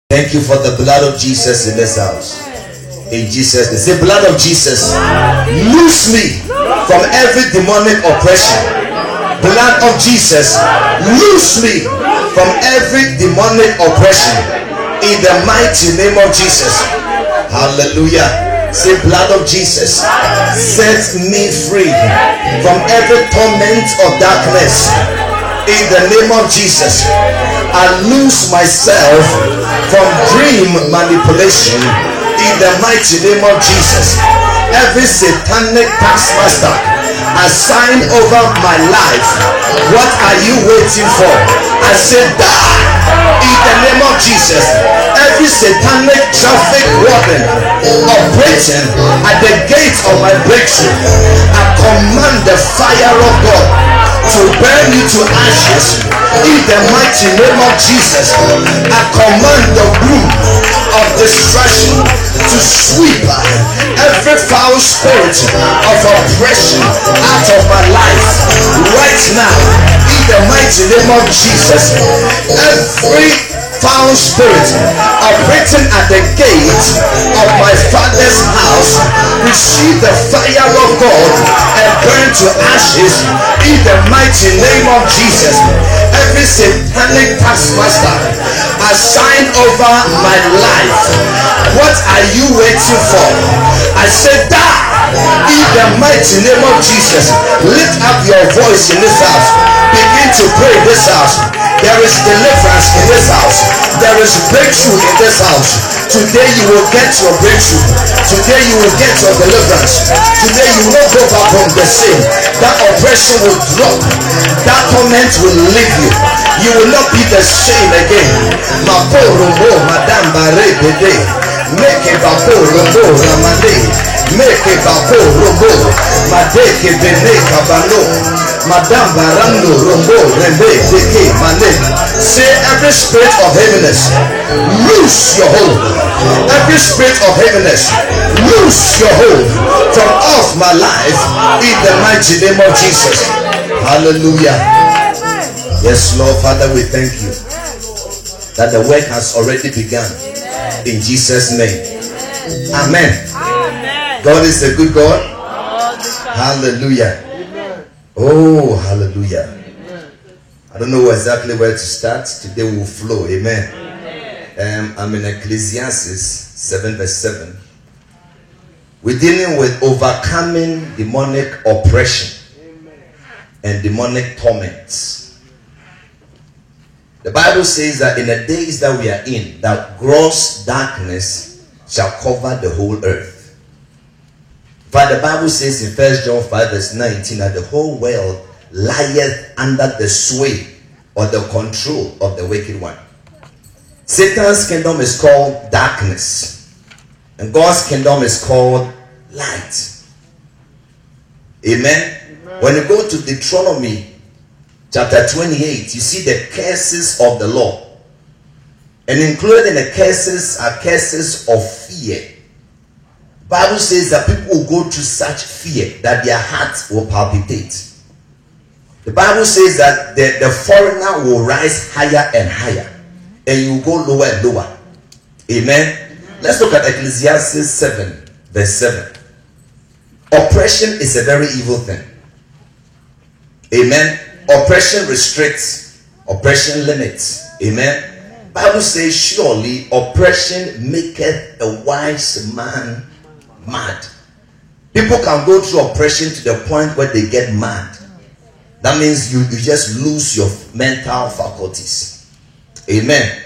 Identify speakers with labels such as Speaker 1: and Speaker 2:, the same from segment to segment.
Speaker 1: Thank you for the blood of Jesus in this house. In Jesus' name. Say, blood of Jesus, loose me from every demonic oppression. Blood of Jesus, loose me from every demonic oppression. In the mighty name of Jesus. Hallelujah. Say, blood of Jesus, set me free from every torment of darkness. In the name of Jesus, I loose myself from dream manipulation. In the mighty name of Jesus, every satanic taskmaster assigned over my life, what are you waiting for? I said, die. In the name of Jesus, every satanic traffic warden operating at the gate of my breakthrough, I command the fire of God to burn you to ashes. In the mighty name of Jesus, I command the broom of destruction to sweep every foul spirit of oppression out of my life right now. In the mighty name of Jesus, every foul spirit operating at the gate of my father's house, receive the fire of God and burn to ashes. In the mighty name of Jesus, every satanic taskmaster assigned over my life, what are you waiting for? I said, die. In the mighty name of Jesus, lift up your voice in this house. Begin to pray in this house. There is deliverance in this house. There is breakthrough in this house. Today you will get your breakthrough. Today you will get your deliverance. Today you will not go back from the same. That oppression will drop. That torment will leave you. You will not be the same again. Maporomo, Madame Barre Bede. Make a vaporomo, Ramade. Make a vaporomo. Madeke Bene Cabano. Madame Barando Rombo Rembe Deke Mane. Say, every spirit of heaviness, loose your hold. Every spirit of heaviness, loose your hold from off my life. In the mighty name of Jesus. Hallelujah. Yes, Lord, Father, we thank you that the work has already begun. In Jesus' name. Amen. God is a good God. Hallelujah. Oh, hallelujah. I don't know exactly where to start. Today we will flow. Amen. I'm in Ecclesiastes 7 verse 7. We're dealing with overcoming demonic oppression and demonic torments. The Bible says that in the days that we are in, that gross darkness shall cover the whole earth. But the Bible says in 1 John 5 verse 19 that the whole world lieth under the sway or the control of the wicked one. Satan's kingdom is called darkness, and God's kingdom is called light. Amen. When you go to Deuteronomy chapter 28, you see the curses of the law, and included in the curses are curses of fear. The Bible says that people will go through such fear that their hearts will palpitate. The Bible says that the foreigner will rise higher and higher, and you go lower and lower. Amen. Let's look at Ecclesiastes 7 verse 7. Oppression is a very evil thing. Amen. Oppression restricts, oppression limits. Amen. Bible says, surely oppression maketh a wise man mad. People can go through oppression to the point where they get mad. That means you just lose your mental faculties. Amen.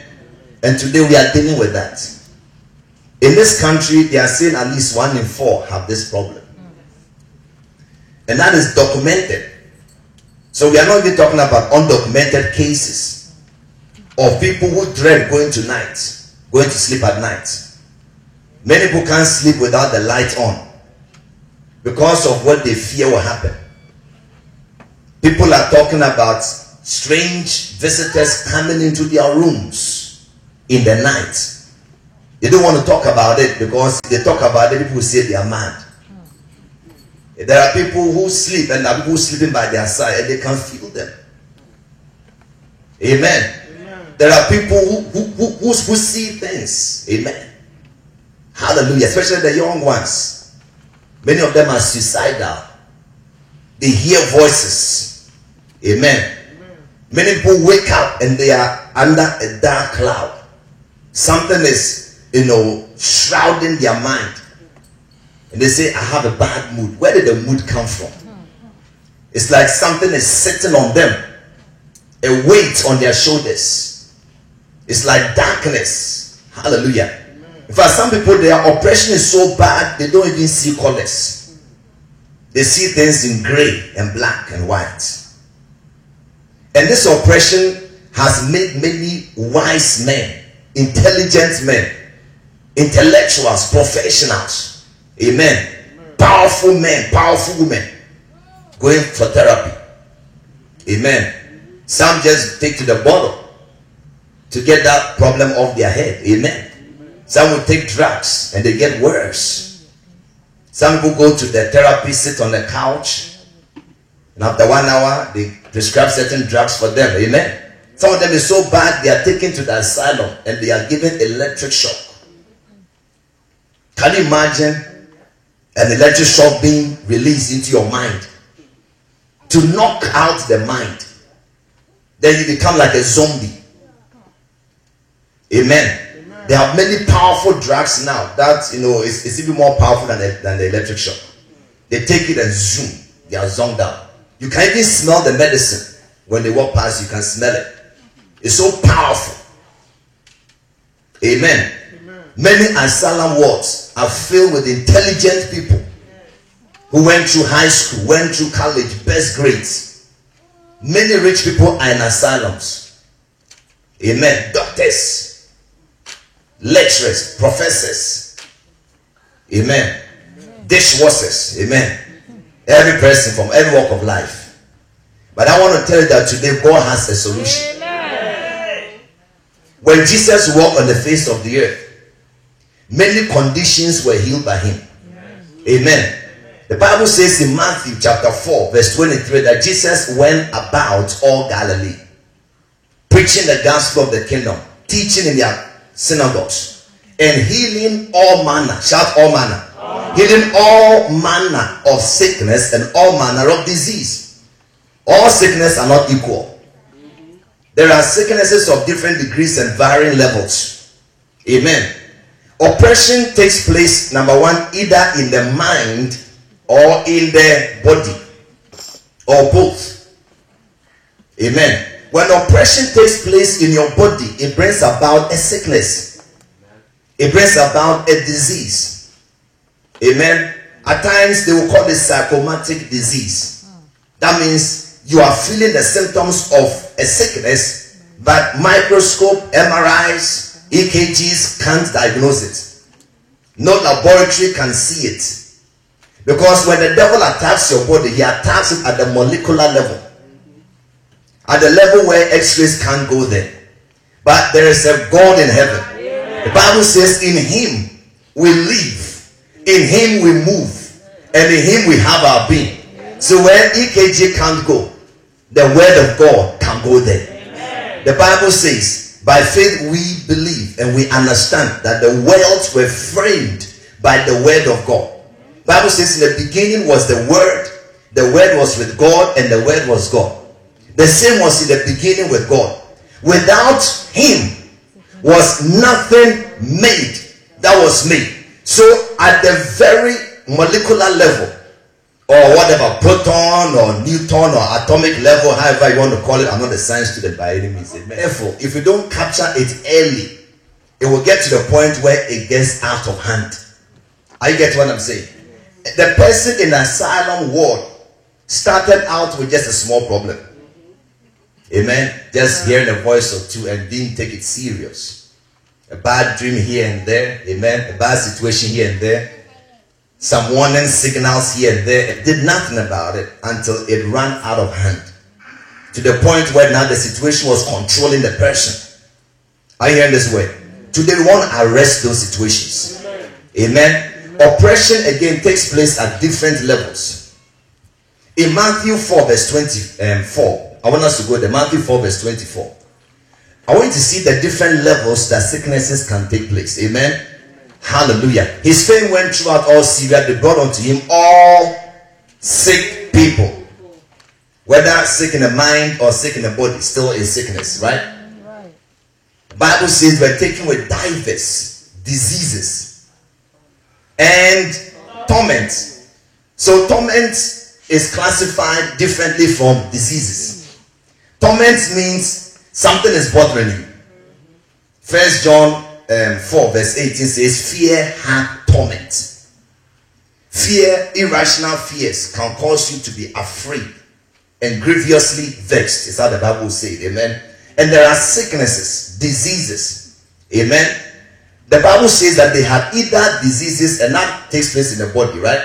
Speaker 1: And today we are dealing with that. In this country, they are saying at least 1 in 4 have this problem. And that is documented. So we are not even talking about undocumented cases of people who dread going to sleep at night. Many people can't sleep without the light on because of what they fear will happen. People are talking about strange visitors coming into their rooms in the night. They don't want to talk about it because if they talk about it, people will say they are mad. There are people who sleep and there are people sleeping by their side and they can't feel them. Amen. There are people who see things. Amen. Hallelujah. Especially the young ones. Many of them are suicidal. They hear voices. Amen. Many people wake up and they are under a dark cloud. Something is, shrouding their mind. And they say, I have a bad mood. Where did the mood come from? It's like something is sitting on them. A weight on their shoulders. It's like darkness. Hallelujah. In fact, some people, their oppression is so bad, they don't even see colors. They see things in gray and black and white. And this oppression has made many wise men, intelligent men, intellectuals, professionals, amen, powerful men, powerful women, going for therapy. Amen. Some just take to the bottle to get that problem off their head. Amen. Some will take drugs and they get worse. Some people go to the therapy, sit on the couch, and after 1 hour they prescribe certain drugs for them. Amen. Some of them is so bad they are taken to the asylum and they are given electric shock. Can you imagine an electric shock being released into your mind to knock out the mind? Then you become like a zombie. Amen. There are many powerful drugs now that it's even more powerful than the electric shock. They take it and zoom, they are zoned out. You can even smell the medicine when they walk past. You can smell it. It's so powerful. Amen. Many asylum wards are filled with intelligent people who went through high school, went through college, best grades. Many rich people are in asylums. Amen. Doctors, lecturers, professors. Amen. Dishwashers. Amen. Every person from every walk of life. But I want to tell you that today God has a solution. Amen. When Jesus walked on the face of the earth, many conditions were healed by him. Amen. The Bible says in Matthew chapter 4 verse 23 that Jesus went about all Galilee, preaching the gospel of the kingdom, teaching in their synagogues, and healing all manner. Shout all manner. Healing all manner of sickness and all manner of disease. All sickness are not equal. There are sicknesses of different degrees and varying levels. Amen. Oppression takes place, number one, either in the mind or in the body, or both. Amen. When oppression takes place in your body, it brings about a sickness. It brings about a disease. Amen. At times they will call it psychosomatic disease. That means you are feeling the symptoms of a sickness, but microscope, MRIs, EKGs can't diagnose it. No laboratory can see it. Because when the devil attacks your body, he attacks it at the molecular level. At the level where x-rays can't go there. But there is a God in heaven. The Bible says in him we live, in him we move, and in him we have our being. So where EKG can't go, the word of God can go there. The Bible says, by faith we believe and we understand that the worlds were framed by the word of God. The Bible says in the beginning was the word was with God, and the word was God. The same was in the beginning with God. Without him was nothing made that was made. So at the very molecular level, or whatever, proton or Newton or atomic level, however you want to call it, I'm not a science student by any means. Therefore, if you don't capture it early, it will get to the point where it gets out of hand. Are you getting what I'm saying? The person in asylum ward started out with just a small problem. Amen. Just hearing a voice or two and didn't take it serious. A bad dream here and there. Amen. A bad situation here and there. Some warning signals here and there. It did nothing about it until it ran out of hand. To the point where now the situation was controlling the person. Are you hearing this word? Today we want to arrest those situations. Amen. Oppression again takes place at different levels. In Matthew 4 verse 24, I want us to go there. Matthew 4 verse 24. I want you to see the different levels that sicknesses can take place. Amen. Hallelujah. His fame went throughout all Syria. They brought unto him all sick people. Whether sick in the mind or sick in the body, still is sickness, right? The Bible says we're taken with divers diseases and torment. So torment is classified differently from diseases. Torment means something is bothering you. 1 John 4 verse 18 says, fear hath torment. Fear, irrational fears can cause you to be afraid and grievously vexed, is how the Bible says. Amen. And there are sicknesses, diseases. Amen. The Bible says that they have either diseases, and that takes place in the body, right?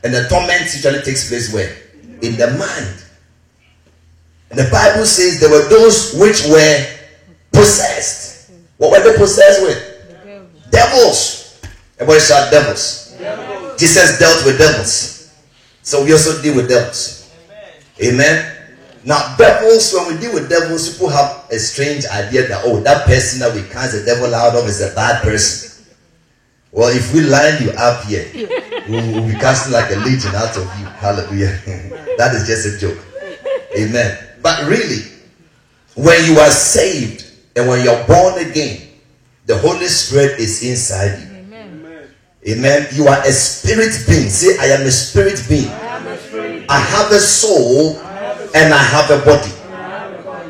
Speaker 1: And the torment usually takes place where? In the mind. And the Bible says there were those which were possessed. What were they possessed with? Devils. Everybody shout devils. Jesus dealt with devils. So we also deal with devils. Amen. Now devils, when we deal with devils, people have a strange idea that, oh, that person that we cast the devil out of is a bad person. Well, if we line you up here, we'll be casting like a legion out of you. Hallelujah. That is just a joke. Amen. But really, when you are saved and when you're born again, the Holy Spirit is inside you. Amen. Amen. You are a spirit being. Say, I am a spirit being. I have a soul and I have a body.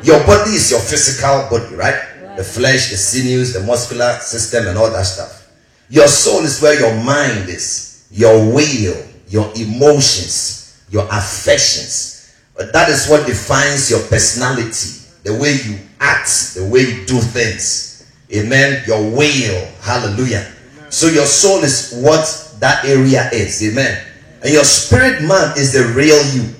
Speaker 1: Your body is your physical body, right? The flesh, the sinews, the muscular system and all that stuff. Your soul is where your mind is, your will, your emotions, your affections. But that is what defines your personality, the way you act, the way you do things. Amen. Your will. Hallelujah. So your soul is what that area is. Amen. And your spirit man is the real you.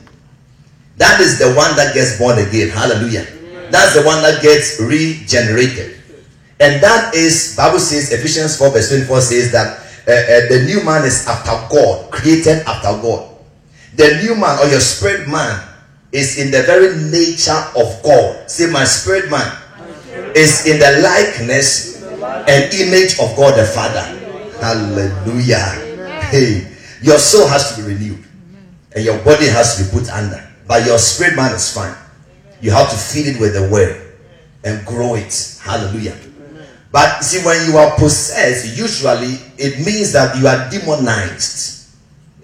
Speaker 1: That is the one that gets born again. Hallelujah. That's the one that gets regenerated. And that is, Bible says, Ephesians 4 verse 24 says that the new man is after God, created after God. The new man or your spirit man is in the very nature of God. Say, my spirit man is in the likeness and image of God the Father. Hallelujah. Hey, your soul has to be renewed and your body has to be put under. But your spirit man is fine. You have to feed it with the word and grow it. Hallelujah. But see, when you are possessed, usually it means that you are demonized.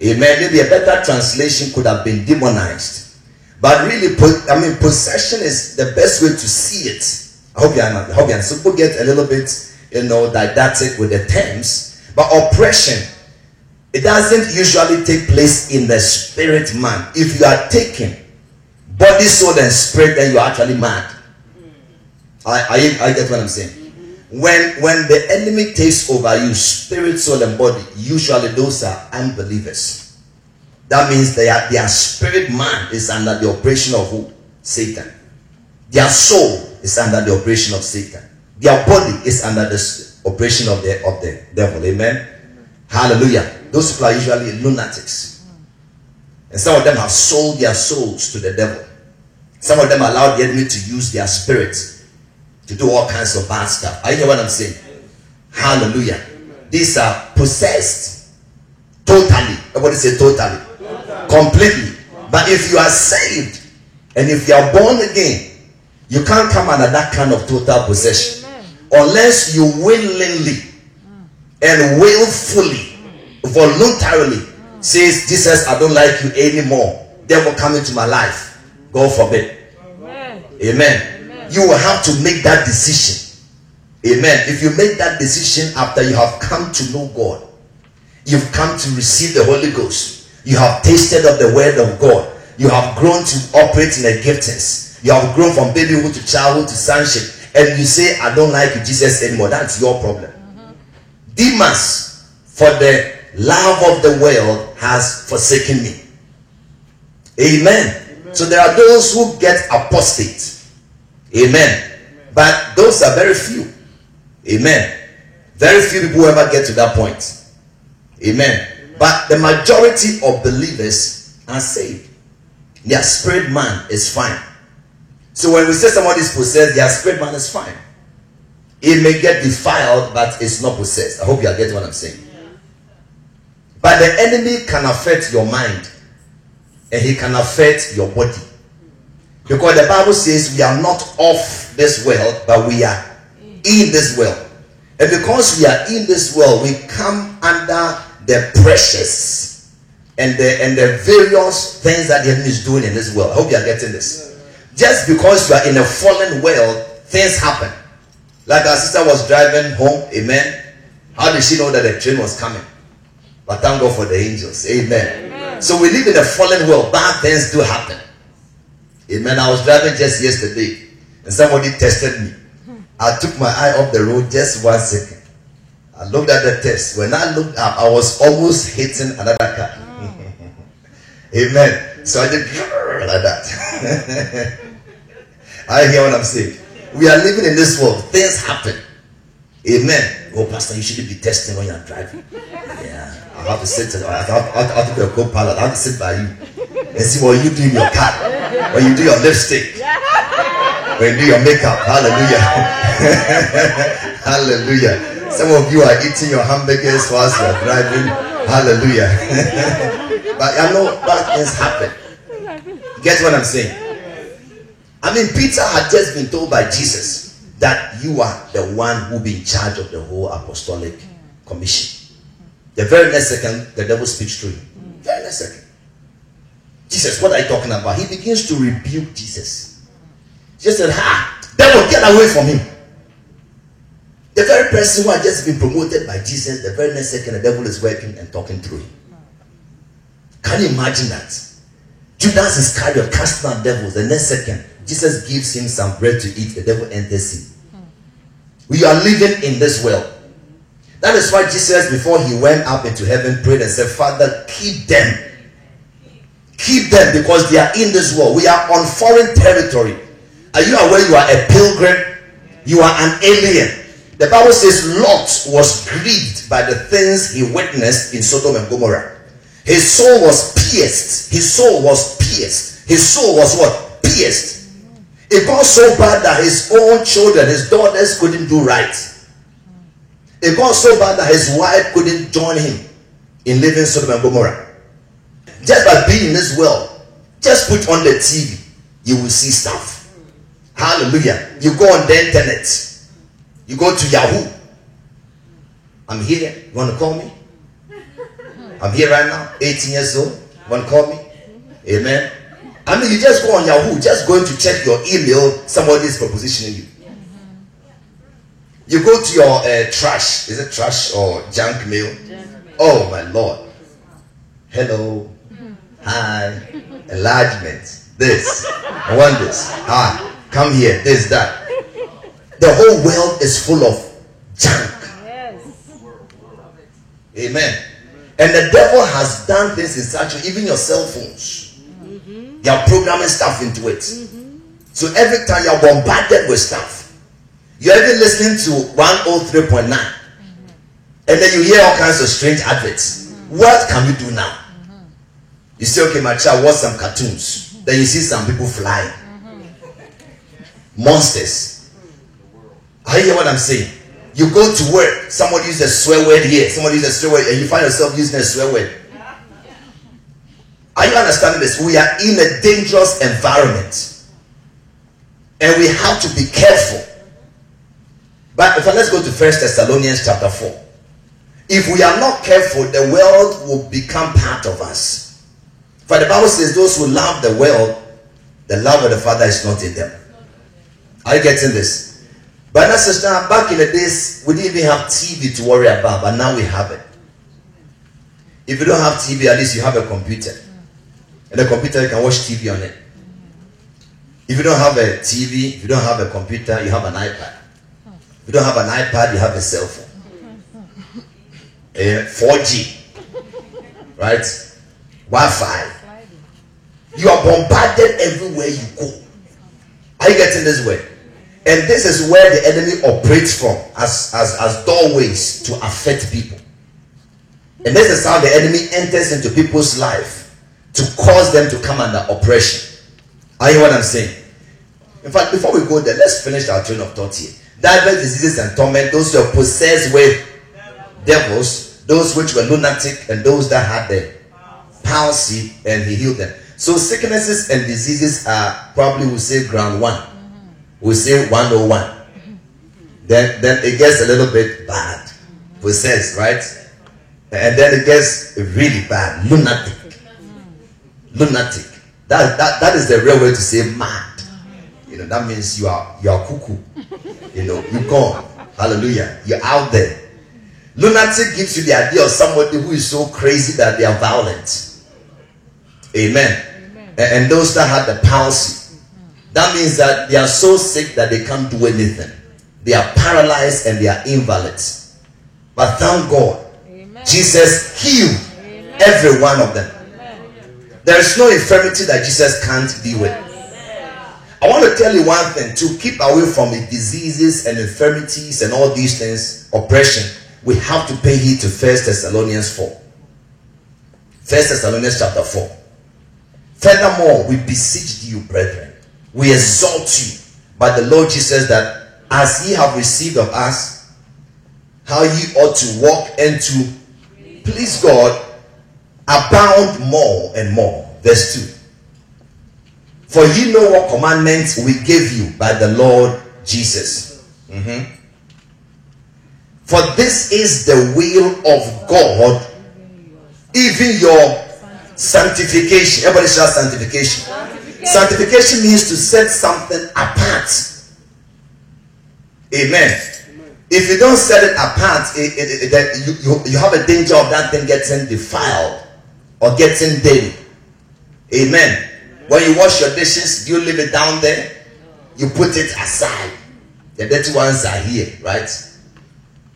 Speaker 1: Amen. Maybe a better translation could have been demonized. But really, possession is the best way to see it. I hope you understand. So people get a little bit, didactic with the terms. But oppression, it doesn't usually take place in the spirit man. If you are taken body, soul, and spirit, then you are actually mad. I get what I'm saying. When the enemy takes over you, spirit, soul, and body, usually those are unbelievers. That means their spirit man is under the operation of who? Satan. Their soul is under the operation of Satan. Their body is under the operation of the devil. Amen. Hallelujah. Those people are usually lunatics. And some of them have sold their souls to the devil. Some of them allow the enemy to use their spirits to do all kinds of bad stuff. Are you hear what I'm saying? Hallelujah. These are possessed totally. Everybody say totally. Completely. But if you are saved and if you are born again, you can't come under that kind of total possession unless you willingly and willfully, voluntarily says, Jesus, I don't like you anymore. Devil, come into my life. God forbid. Amen. You will have to make that decision. Amen. If you make that decision after you have come to know God, you've come to receive the Holy Ghost, you have tasted of the word of God, you have grown to operate in the giftings, you have grown from babyhood to childhood to sonship, and you say, I don't like you, Jesus, anymore. That's your problem. Demas, for the love of the world, has forsaken me. Amen. So there are those who get apostate. Amen. But those are very few. Amen. Very few people who ever get to that point. Amen. But the majority of believers are saved. Their spirit man is fine. So when we say somebody is possessed, their spirit man is fine. It may get defiled, but it's not possessed. I hope you are getting what I'm saying. But the enemy can affect your mind, and he can affect your body. Because the Bible says we are not of this world, but we are in this world. And because we are in this world, we come under the pressures and the various things that the enemy is doing in this world. I hope you are getting this. Just because you are in a fallen world, things happen. Like our sister was driving home, amen. How did she know that the train was coming? But thank God for the angels, amen. So we live in a fallen world. Bad things do happen, amen. I was driving just yesterday, and somebody tested me. I took my eye off the road just 1 second. I looked at the test. When I looked up, I was almost hitting another car. Amen. So I did like that. I hear what I'm saying. We are living in this world. Things happen. Amen. Oh, Pastor, you shouldn't be testing when you're driving. Yeah. I have to sit. I have to be a co-pilot. I have to sit by you and see what you do in your car. When you do your lipstick. When you do your makeup. Hallelujah. Hallelujah. Some of you are eating your hamburgers whilst you are driving. Hallelujah. But I know bad things happen. Get what I'm saying? I mean, Peter had just been told by Jesus that you are the one who will be in charge of the whole apostolic commission. The very next second, the devil speaks to him. Very next second. Jesus, what are you talking about? He begins to rebuke Jesus. Jesus said, devil, get away from him. The very person who had just been promoted by Jesus, the very next second, the devil is working and talking through him. Can you imagine that? Judas Iscariot casting out devils. The next second, Jesus gives him some bread to eat. The devil enters him. We are living in this world. That is why Jesus, before he went up into heaven, prayed and said, Father, keep them. Keep them, because they are in this world. We are on foreign territory. Are you aware you are a pilgrim? You are an alien. The Bible says Lot was grieved by the things he witnessed in Sodom and Gomorrah. His soul was pierced. His soul was pierced. His soul was what? Pierced. It got so bad that his own children, his daughters, couldn't do right. It got so bad that his wife couldn't join him in living Sodom and Gomorrah. Just by being in this world, just put on the TV, you will see stuff. Hallelujah. You go on the internet. You go to Yahoo. I'm here. You want to call me? I'm here right now, 18 years old. You want to call me? Amen. I mean, you just go on Yahoo, just going to check your email, somebody is propositioning you. You go to your trash. Is it trash or junk mail? Oh, my Lord. Hello. Hi. Enlargement. This. I want this. Ah, come here. This, that. The whole world is full of junk. Amen. And the devil has done this in such a, even your cell phones. They are programming stuff into it. So every time you are bombarded with stuff. You're even listening to 103.9. And then you hear all kinds of strange adverts. What can you do now? You say, okay, my child, watch some cartoons. Then you see some people flying. Monsters. I hear what I'm saying. You go to work, somebody uses a swear word here, somebody uses a swear word, and you find yourself using a swear word. Are you understanding this? We are in a dangerous environment. And we have to be careful. But let's go to 1 Thessalonians chapter 4. If we are not careful, the world will become part of us. For the Bible says those who love the world, the love of the Father is not in them. Are you getting this? But now, sister, back in the days, we didn't even have TV to worry about, but now we have it. If you don't have TV, at least you have a computer. And the computer, you can watch TV on it. If you don't have a TV, if you don't have a computer, you have an iPad. If you don't have an iPad, you have a cell phone. 4G. Right? Wi-Fi. You are bombarded everywhere you go. Are you getting this way? And this is where the enemy operates from as doorways to affect people. And this is how the enemy enters into people's life to cause them to come under oppression. Are you what I'm saying? In fact, before we go there, let's finish our train of thought here. diverse diseases and torment, those who are possessed with devils, those which were lunatic, and those that had the palsy, and he healed them. So sicknesses and diseases are probably, we'll say, ground one. We'll say 101. Then it gets a little bit bad. Possessed, right? And then it gets really bad. Lunatic. Lunatic. That is the real way to say mad. You know, that means you are cuckoo. You know, you're gone. Hallelujah. You're out there. Lunatic gives you the idea of somebody who is so crazy that they are violent. Amen. And those that had the palsy, that means that they are so sick that they can't do anything. They are paralyzed and they are invalids. But thank God, Jesus healed every one of them. There is no infirmity that Jesus can't deal with. I want to tell you one thing: to keep away from the diseases and infirmities and all these things, oppression, we have to pay heed to 1 Thessalonians 4. 1 Thessalonians chapter 4. Furthermore, we beseech you, brethren, we exhort you by the Lord Jesus, that as ye have received of us, how ye ought to walk and to please God, abound more and more. Verse 2. For ye know what commandments we gave you by the Lord Jesus. For this is the will of God, even your sanctification. Everybody shout sanctification. Sanctification means to set something apart. Amen. If you don't set it apart, you have a danger of that thing getting defiled or getting dirty. Amen. When you wash your dishes, you leave it down there, you put it aside. The dirty ones are here, right?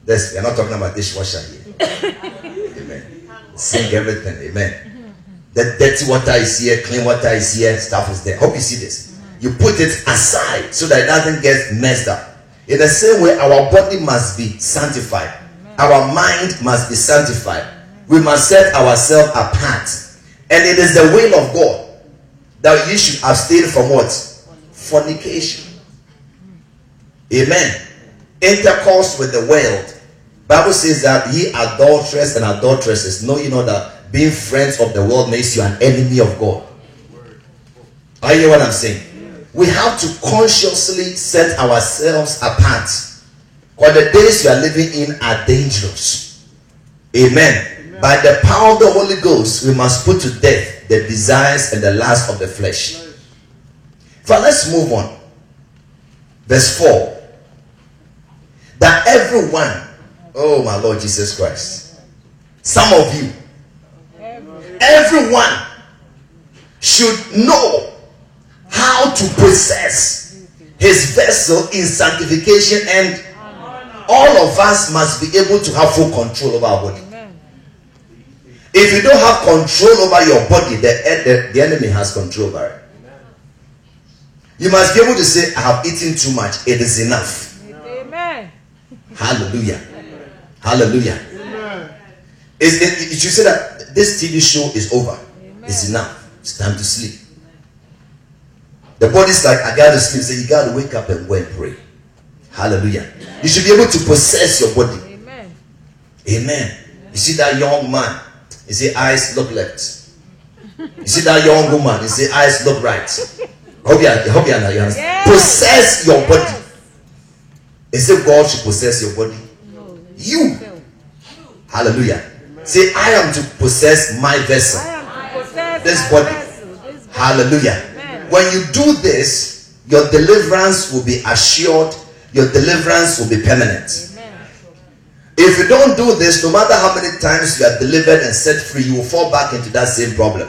Speaker 1: We're not talking about dishwasher here. Amen. Sink everything. Amen. The dirty water is here, clean water is here, stuff is there. Hope you see this. You put it aside so that it doesn't get messed up. In the same way, our body must be sanctified. Our mind must be sanctified. We must set ourselves apart. And it is the will of God that you should abstain from what? Fornication. Amen. Intercourse with the world. Bible says that ye adulterers and adulteresses, know you know that being friends of the world makes you an enemy of God. Are you hear what I'm saying? We have to consciously set ourselves apart. Because the days you are living in are dangerous. Amen. By the power of the Holy Ghost, we must put to death the desires and the lust of the flesh. But let's move on. Verse 4. That everyone, oh my Lord Jesus Christ, some of you, everyone should know how to possess his vessel in sanctification, and all of us must be able to have full control over our body. If you don't have control over your body, the enemy has control over it. You must be able to say, I have eaten too much. It is enough. Amen. Hallelujah. Hallelujah. You should say that this TV show is over. It's enough. It's time to sleep. The body's like, I got to sleep. So you got to wake up and go and pray. Hallelujah. You should be able to possess your body. Amen. Amen. You see that young man, you see eyes look left. You see that young woman, you see eyes look right. Hope you understand. Yes. Possess your body. Is it God should possess your body? No. You. Hallelujah. Say, I am to possess my vessel. This body. Hallelujah. Amen. When you do this, your deliverance will be assured. Your deliverance will be permanent. Amen. If you don't do this, no matter how many times you are delivered and set free, you will fall back into that same problem.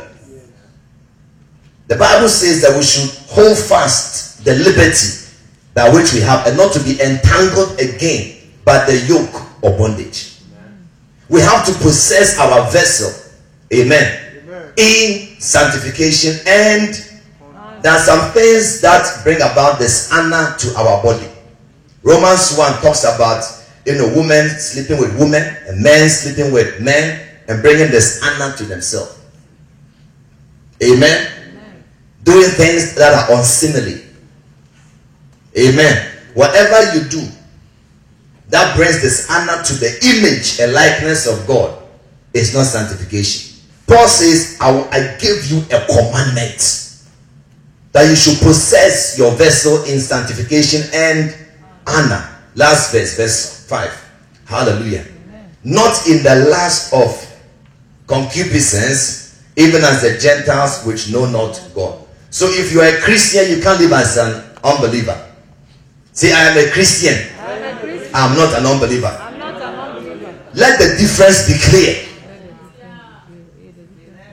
Speaker 1: The Bible says that we should hold fast the liberty by which we have, and not to be entangled again by the yoke of bondage. Amen. We have to possess our vessel, amen, in sanctification, and there are some things that bring about dishonor to our body. Romans 1 talks about, women sleeping with women and men sleeping with men and bringing dishonor to themselves. Amen. Doing things that are unseemly. Amen. Whatever you do that brings dishonor to the image and likeness of God is not sanctification. Paul says, I give you a commandment that you should possess your vessel in sanctification and honor. Last verse, verse 5. Hallelujah. Amen. Not in the lust of concupiscence, even as the Gentiles which know not God. So if you are a Christian, you can't live as an unbeliever. Say, I am a Christian. I'm not an unbeliever. Let the difference be clear.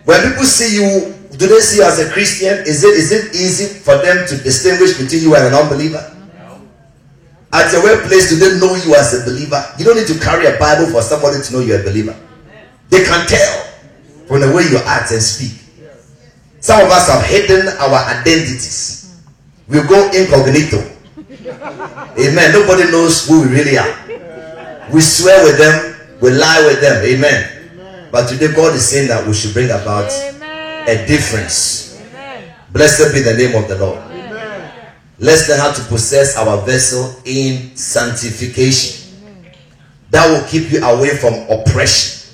Speaker 1: When people see you, do they see you as a Christian? Is it easy for them to distinguish between you and an unbeliever? No. At your workplace, do they know you as a believer? You don't need to carry a Bible for somebody to know you're a believer. They can tell from the way you act and speak. Some of us have hidden our identities. We go incognito. Amen. Nobody knows who we really are. We swear with them, we lie with them. Amen. But today God is saying that we should bring about a difference. Blessed be the name of the Lord. Let's learn how to possess our vessel in sanctification. That will keep you away from oppression.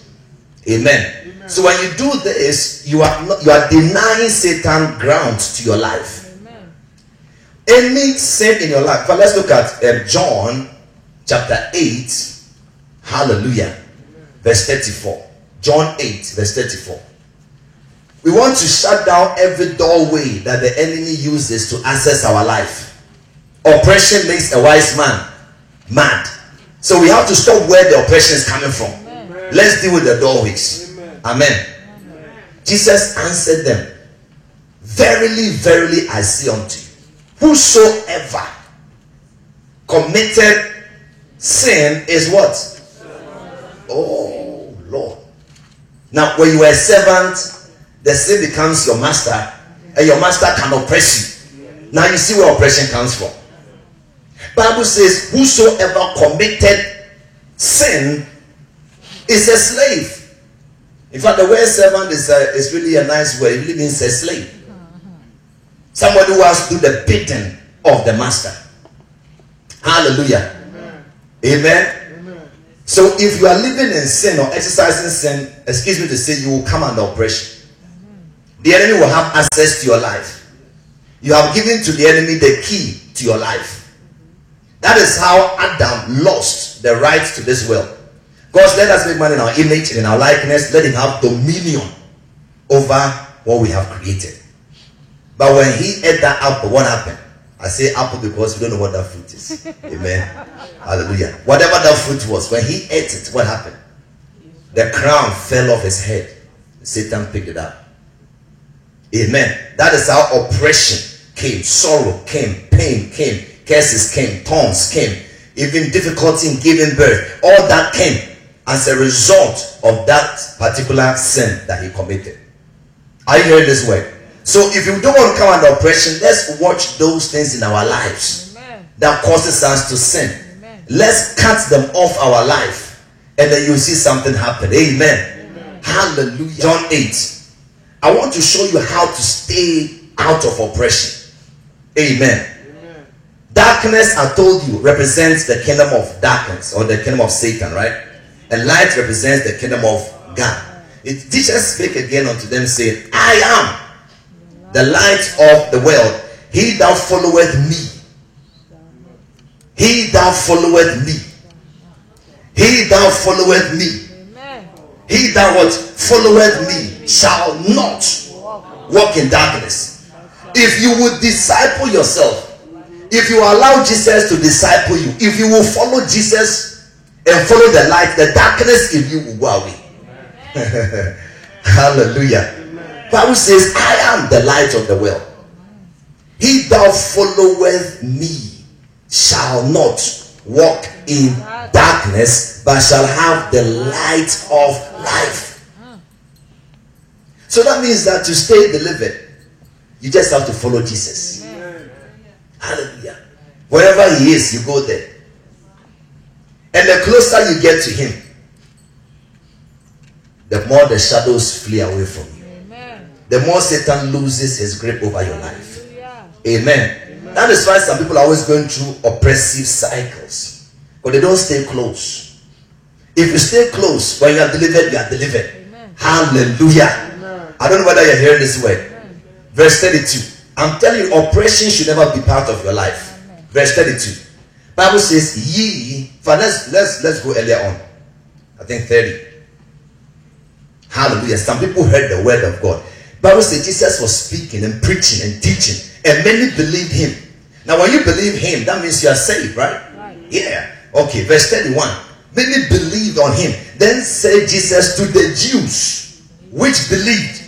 Speaker 1: Amen. So when you do this, you are denying Satan ground to your life. Any sin in your life. But let's look at John chapter 8. Hallelujah. Verse 34. John 8 verse 34. We want to shut down every doorway that the enemy uses to access our life. Oppression makes a wise man mad. So we have to stop where the oppression is coming from. Amen. Let's deal with the doorways. Amen. Amen. Jesus answered them, verily, verily, I say unto you, whosoever committed sin is what? Oh Lord. Now when you are a servant, the sin becomes your master, and your master can oppress you. Now you see where oppression comes from. Bible says whosoever committed sin is a slave. In fact, the word servant is really a nice word. It really means a slave. Somebody who has to do the bidding of the master. Hallelujah. Amen. Amen. So if you are living in sin or exercising sin, excuse me to say, you will come under oppression. The enemy will have access to your life. You have given to the enemy the key to your life. That is how Adam lost the right to this world. God, let us make man in our image and in our likeness. Let him have dominion over what we have created. But when he ate that apple, what happened? I say apple because we don't know what that fruit is. Amen. Hallelujah. Whatever that fruit was, when he ate it, what happened? The crown fell off his head. Satan picked it up. Amen. That is how oppression came. Sorrow came. Pain came. Curses came. Tongues came. Even difficulty in giving birth. All that came as a result of that particular sin that he committed. Are you hearing this word? So if you don't want to come under oppression, let's watch those things in our lives. Amen. That causes us to sin. Amen. Let's cut them off our life, and then you'll see something happen. Amen. Amen. Hallelujah. John 8. I want to show you how to stay out of oppression. Amen. Amen. Darkness, I told you, represents the kingdom of darkness or the kingdom of Satan, right? And light represents the kingdom of God. Jesus spake again unto them, saying, I am the light of the world. He that followeth me. He that followeth me. He that followeth me. Amen. He that what followeth me shall not walk in darkness. If you would disciple yourself, if you allow Jesus to disciple you, if you will follow Jesus and follow the light, the darkness in you will go away. Hallelujah. Bible says, I am the light of the world. He that followeth me shall not walk in darkness, but shall have the light of life. So that means that to stay delivered, you just have to follow Jesus. Hallelujah. Wherever he is, you go there. And the closer you get to him, the more the shadows flee away from you. The more Satan loses his grip over your life. Amen. That is why some people are always going through oppressive cycles. But they don't stay close. If you stay close, when you are delivered, you are delivered. Amen. Hallelujah. Amen. I don't know whether you're hearing this word. Amen. Verse 32. I'm telling you, oppression should never be part of your life. Amen. Verse 32. Bible says, ye. Let's go earlier on. I think 30. Hallelujah. Some people heard the word of God. Bible says Jesus was speaking and preaching and teaching, and many believed him. Now, when you believe him, that means you are saved, right? Yeah. Okay. Verse 31. Many believed on him. Then said Jesus to the Jews which believed.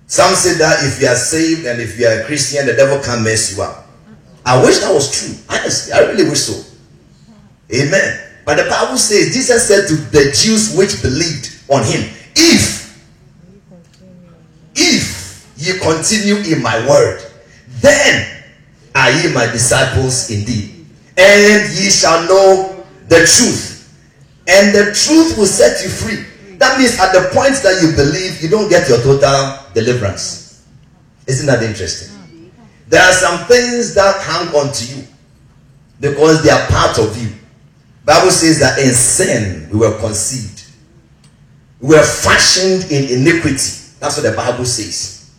Speaker 1: Some say that if you are saved and if you are a Christian, the devil can't mess you up. I wish that was true. Honestly, I really wish so. Amen. But the Bible says Jesus said to the Jews which believed on him, if ye continue in my word, then are ye my disciples indeed, and ye shall know the truth, and the truth will set you free. That means at the point that you believe, you don't get your total deliverance. Isn't that interesting? There are some things that hang on to you because they are part of you. Bible says that in sin we were conceived. We were fashioned in iniquity. That's what the Bible says.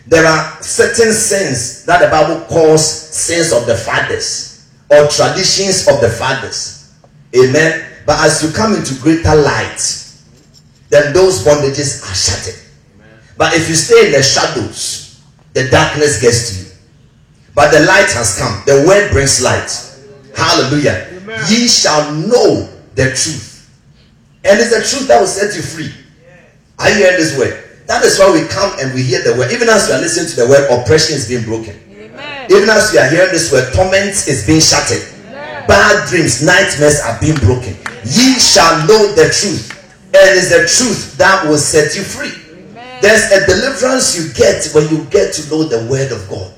Speaker 1: There are certain sins that the Bible calls sins of the fathers or traditions of the fathers. Amen. But as you come into greater light, then those bondages are shattered. Amen. But if you stay in the shadows, the darkness gets to you. But the light has come. The word brings light. Hallelujah. Amen. Ye shall know the truth, and it's the truth that will set you free. Are you hearing this word? That is why we come and we hear the word. Even as we are listening to the word, oppression is being broken. Amen. Even as we are hearing this word, torment is being shattered. Amen. Bad dreams, nightmares are being broken. Ye shall know the truth, and it's the truth that will set you free. Amen. There's a deliverance you get when you get to know the word of God.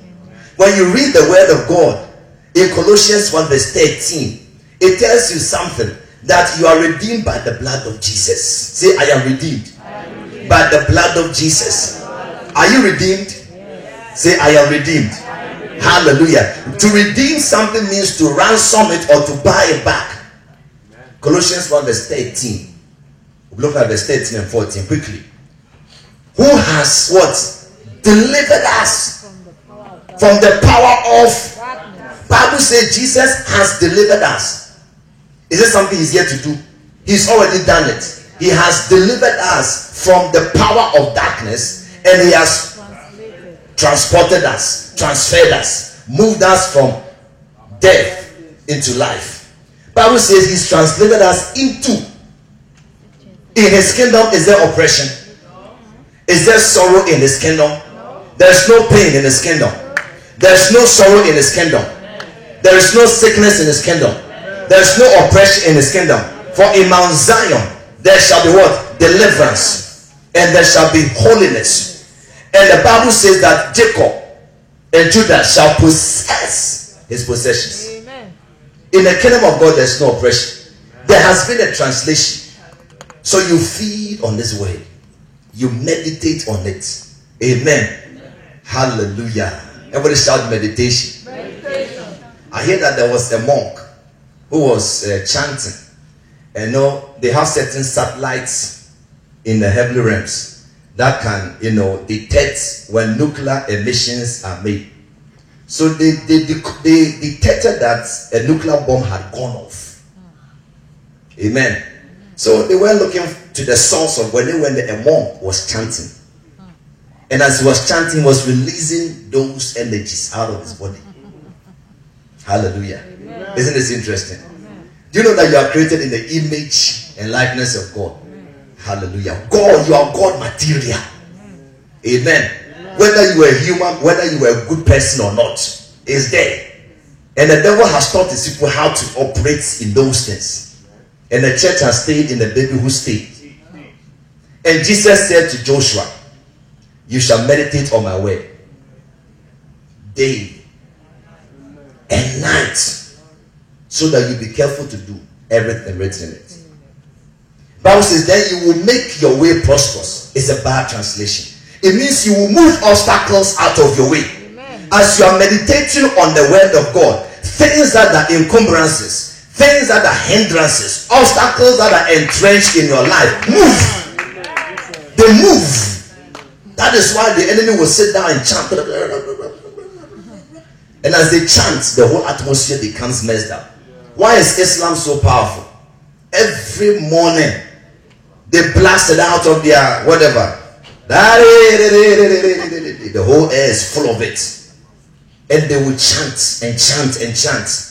Speaker 1: When you read the word of God in Colossians 1 verse 13, it tells you something, that you are redeemed by the blood of Jesus. Say, I am redeemed by the blood of Jesus. Are you redeemed? Yes. Say, I am redeemed. Hallelujah. To redeem something means to ransom it or to buy it back. Amen. Colossians 1 verse 13. We'll look at verse 13 and 14 quickly. Who has what? Delivered us from the power of darkness. Bible says Jesus has delivered us. Is it something he's yet to do? He's already done it. He has delivered us from the power of darkness, and he has transported us, transferred us, moved us from death into life. Bible says he's translated us into. In his kingdom, is there oppression? Is there sorrow in his kingdom? There's no pain in his kingdom. There's no sorrow in his kingdom. There is no sickness in his kingdom. There's no oppression in his kingdom. For in Mount Zion there shall be what? Deliverance, and there shall be holiness. And the Bible says that Jacob and Judah shall possess his possessions. Amen. In the kingdom of God, there's no oppression. There has been a translation. So you feed on this word, you meditate on it. Amen. Amen. Hallelujah. Everybody shout meditation. Meditation. I hear that there was a monk who was chanting. And they have certain satellites in the heavenly realms that can, detect when nuclear emissions are made. So they detected that a nuclear bomb had gone off. Amen. So they were looking to the source of when a monk was chanting. And as he was chanting, he was releasing those energies out of his body. Hallelujah. Amen. Isn't this interesting? Do you know that you are created in the image and likeness of God? Amen. Hallelujah. God, you are God material. Amen. Amen. Whether you are human, whether you are a good person or not, is there. And the devil has taught his people how to operate in those things. And the church has stayed in the babyhood state. And Jesus said to Joshua, you shall meditate on my word day and night, so that you be careful to do everything written in it. Bible says then you will make your way prosperous. It's a bad translation. It means you will move obstacles out of your way. Amen. As you are meditating on the word of God, things that are encumbrances, things that are hindrances, obstacles that are entrenched in your life, move. They move. That is why the enemy will sit down and chant. And as they chant, the whole atmosphere becomes messed up. Why is Islam so powerful? Every morning, they blast it out of their whatever. The whole air is full of it. And they will chant and chant and chant.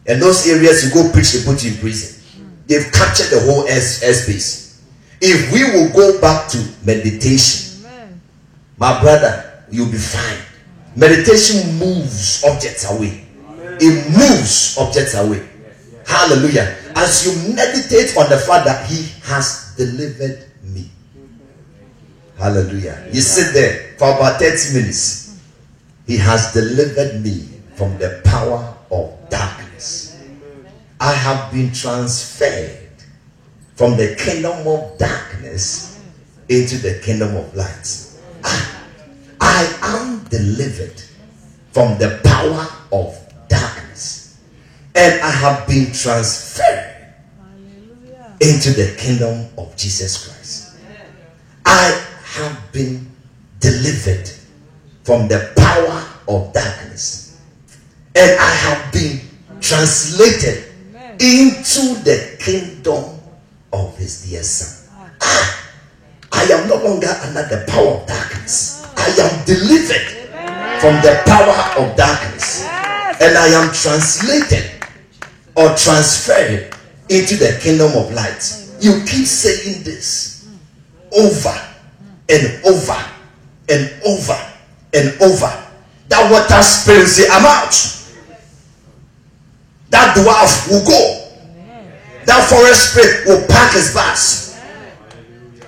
Speaker 1: And those areas you go preach, they put you in prison. They've captured the whole airspace. If we will go back to meditation, my brother, you'll be fine. Meditation moves objects away. It moves objects away. Hallelujah. As you meditate on the fact that he has delivered me. Hallelujah. You sit there for about 30 minutes. He has delivered me from the power of darkness. I have been transferred from the kingdom of darkness into the kingdom of light. I am delivered from the power of darkness, and I have been transferred into the kingdom of Jesus Christ. I have been delivered from the power of darkness, and I have been translated into the kingdom of his dear son. I am no longer under the power of darkness. I am delivered from the power of darkness, and I am translated or transferred into the kingdom of light. You keep saying this over and over and over and over. That water spirit say, I'm out. That dwarf will go. That forest spirit will pack his bags.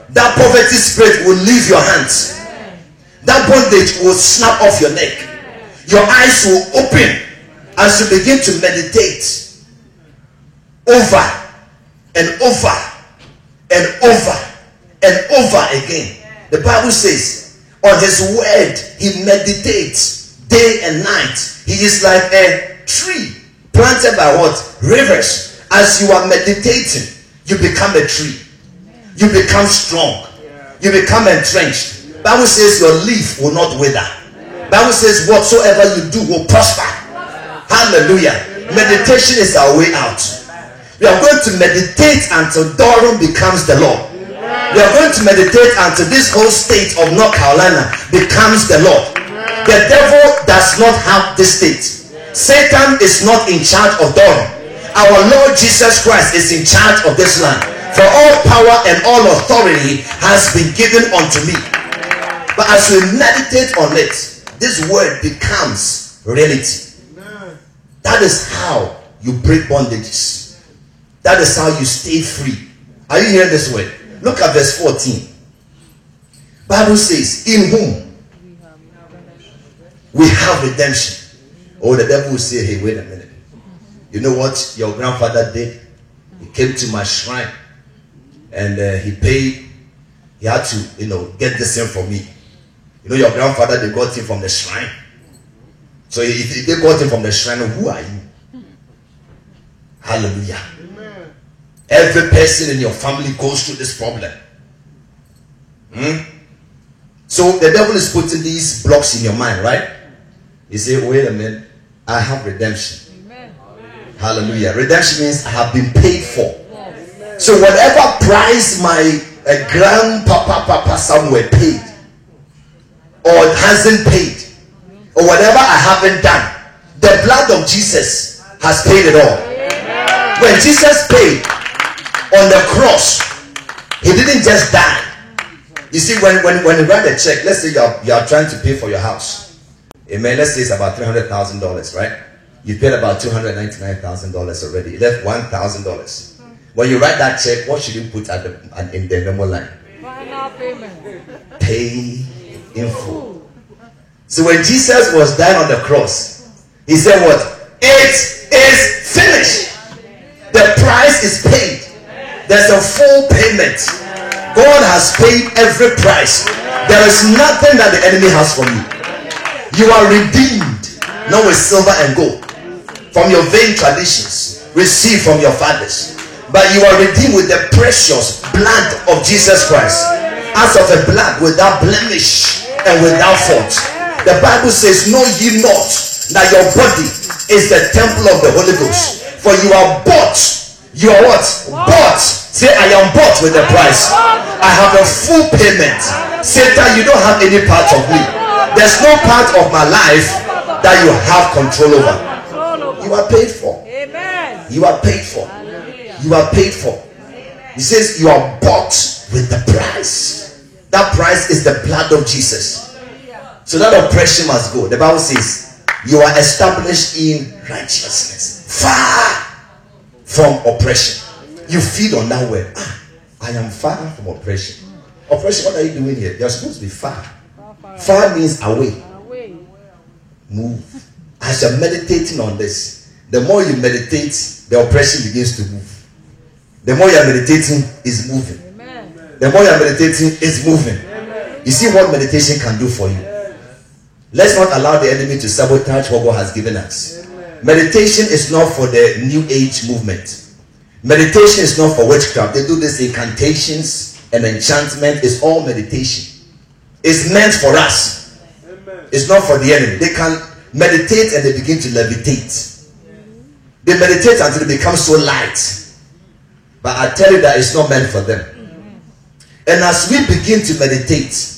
Speaker 1: That poverty spirit will leave your hands. That bondage will snap off your neck. Your eyes will open as you begin to meditate over and over and over and over again. The Bible says on his word he meditates day and night. He is like a tree planted by what? Rivers. As you are meditating, you become a tree. You become strong. You become entrenched. Bible says your leaf will not wither. Bible says whatsoever you do will prosper. Hallelujah. Meditation is our way out. We are going to meditate until Durham becomes the law. We are going to meditate until this whole state of North Carolina becomes the law. The devil does not have this state. Satan is not in charge of Durham. Our Lord Jesus Christ is in charge of this land. For all power and all authority has been given unto me. But as we meditate on it, this word becomes reality. That is how you break bondages. That is how you stay free. Are you hearing this word? Look at verse 14. Bible says, in whom we have redemption. Oh, the devil will say, hey, wait a minute. You know what your grandfather did? He came to my shrine and he paid. He had to, get this thing for me. Your grandfather, they got him from the shrine. So if they got him from the shrine, who are you? Hallelujah. Amen. Every person in your family goes through this problem. So the devil is putting these blocks in your mind, right? You say, wait a minute, I have redemption. Amen. Hallelujah. Redemption means I have been paid for. Yes. So whatever price my grandpapa somewhere paid, or hasn't paid, or whatever I haven't done, the blood of Jesus has paid it all. Amen. When Jesus paid on the cross, he didn't just die. You see, when you write a check, let's say you are trying to pay for your house. Amen. Let's say it's about $300,000, right? You paid about $299,000 already. You left $1,000. When you write that check, what should you put in the normal line? Final payment. Pay in full. So when Jesus was dying on the cross, he said what? It is finished. The price is paid. There's a full payment. God has paid every price. There is nothing that the enemy has from you. You are redeemed, not with silver and gold, from your vain traditions, received from your fathers. But you are redeemed with the precious blood of Jesus Christ, as of a blood without blemish and without fault. The Bible says, know ye not that your body is the temple of the Holy Ghost, for you are bought. You are what? Bought. Say, I am bought with a price. I have a full payment. Satan, you don't have any part of me. There's no part of my life that you have control over. You are paid for. You are paid for. You are paid for. He says you are bought with the price. That price is the blood of Jesus. So that oppression must go. The Bible says you are established in righteousness, far from oppression. You feed on that word. I am far from oppression. Oppression, what are you doing here? You're supposed to be far. Far means away. Move. As you're meditating on this, the more you meditate, the oppression begins to move. The more you're meditating, is moving. The more you're meditating, is moving. You see what meditation can do for you. Let's not allow the enemy to sabotage what God has given us. Meditation is not for the new age movement. Meditation is not for witchcraft. They do this incantations and enchantment. It's all meditation. It's meant for us. It's not for the enemy. They can meditate and they begin to levitate. They meditate until they become so light. But I tell you that it's not meant for them. And as we begin to meditate,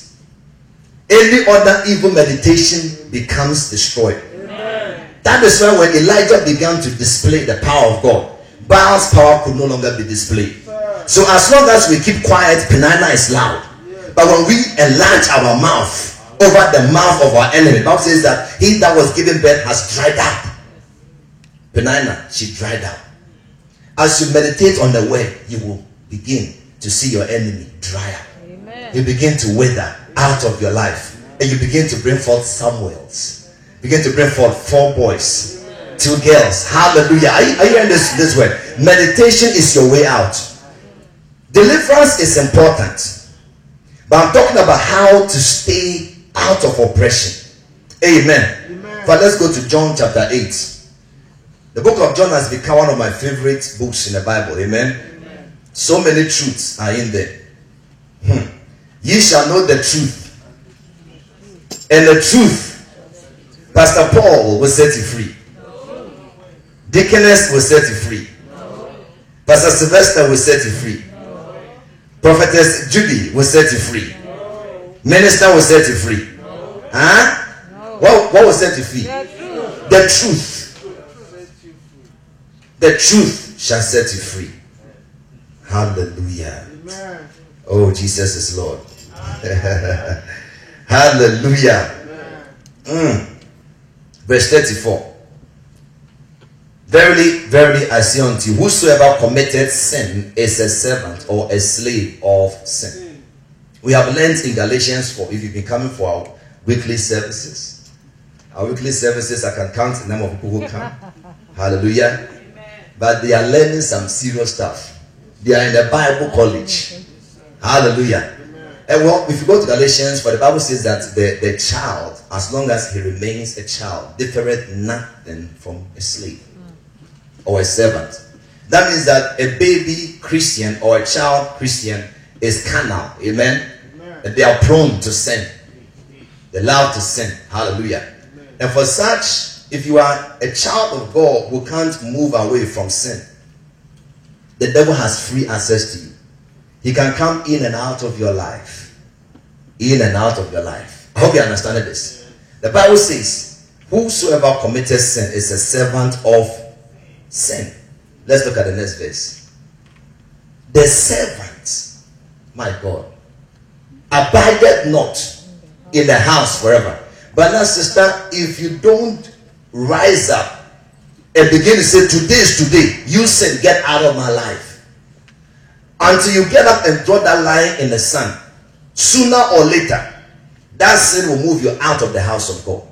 Speaker 1: any other evil meditation becomes destroyed. That is why when Elijah began to display the power of God, Baal's power could no longer be displayed. So as long as we keep quiet, Penina is loud. But when we enlarge our mouth over the mouth of our enemy, the Bible says that he that was given birth has dried up. Penina, she dried up. As you meditate on the word, you will begin to see your enemy dry up. Amen. You begin to wither out of your life, and you begin to bring forth Samuels. Begin to bring forth 4 boys, 2 girls. Hallelujah. Are you hearing this word? Meditation is your way out. Deliverance is important, but I'm talking about how to stay out of oppression. Amen. But let's go to John chapter 8. The book of John has become one of my favorite books in the Bible. Amen. So many truths are in there. Ye shall know the truth, and the truth, Pastor Paul will set you free. Deaconess will set you free. Pastor Sylvester will set you free. Prophetess Judy will set you free. Minister will set you free. What will set you free? The truth. The truth shall set you free. Hallelujah. Amen. Oh, Jesus is Lord. Hallelujah. Verse 34. Verily, verily, I say unto you, whosoever committed sin is a servant or a slave of sin. We have learned in Galatians 4, if you've been coming for our weekly services. Our weekly services, I can count the number of people who come. Hallelujah. But they are learning some serious stuff. They are in the Bible college. Hallelujah. And well, if you go to Galatians, for the Bible says that the child, as long as he remains a child, differeth nothing from a slave or a servant. That means that a baby Christian or a child Christian is carnal. Amen. And they are prone to sin. They're allowed to sin. Hallelujah. And for such, if you are a child of God who can't move away from sin, the devil has free access to you. He can come in and out of your life. In and out of your life. I hope you understand this. The Bible says, whosoever committed sin is a servant of sin. Let's look at the next verse. The servant, my God, abideth not in the house forever. But now, sister, if you don't rise up and begin to say, today is today, you sin, get out of my life, until you get up and draw that line in the sand, sooner or later that sin will move you out of the house of God.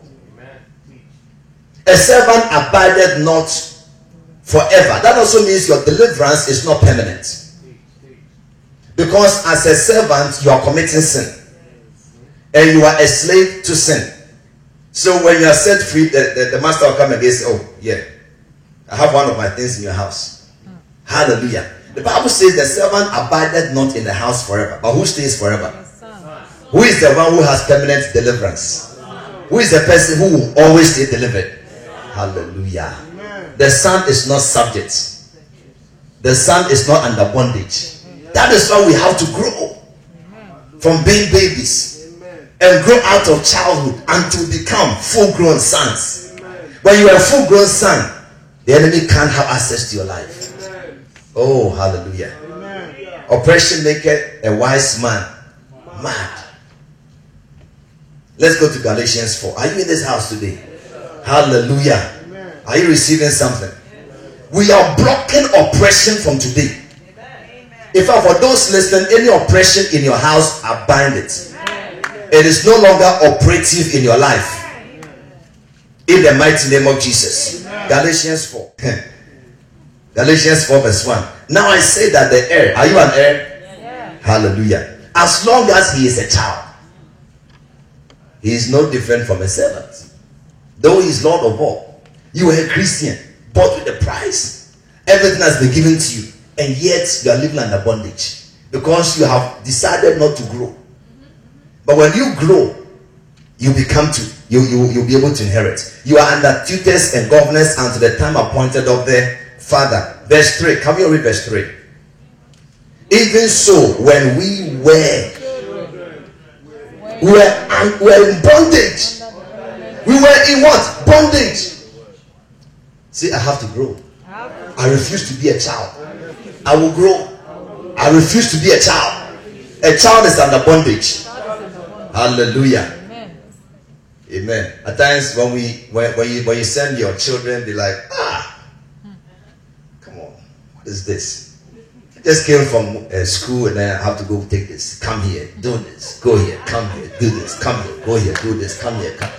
Speaker 1: A servant abideth not forever. That also means your deliverance is not permanent, because as a servant you are committing sin and you are a slave to sin. So when you are set free, the master will come and say, oh yeah, I have one of my things in your house. Hallelujah. The Bible says the servant abideth not in the house forever, but who stays forever? Who is the one who has permanent deliverance? Who is the person who will always stay delivered? Hallelujah. The son is not subject. The son is not under bondage. That is why we have to grow from being babies and grow out of childhood until become full-grown sons. When you are a full-grown son, the enemy can't have access to your life. Oh, hallelujah. Oppression maketh a wise man mad. Let's go to Galatians 4. Are you in this house today? Hallelujah. Are you receiving something? We are blocking oppression from today. In fact, for those listening, any oppression in your house, I bind it. It is no longer operative in your life. In the mighty name of Jesus. Galatians 4. Galatians 4 verse 1. Now I say that the heir, are you an heir? Yeah. Hallelujah. As long as he is a child, he is no different from a servant. Though he is Lord of all. You are a Christian, bought with a price. Everything has been given to you, and yet you are living under bondage because you have decided not to grow. But when you grow, you become to you'll be able to inherit. You are under tutors and governors until the time appointed of the Father. Verse 3. Can we read verse 3? Even so, when we were in bondage. We were in what? Bondage. See, I have to grow. I refuse to be a child. I will grow. I refuse to be a child. A child is under bondage. Hallelujah. Amen. At times when you send your children, they're like, come on, what is this? I just came from school and then I have to go take this. Come here, do this. Go here, come here, do this. Come here, go here, do this. Come here, come.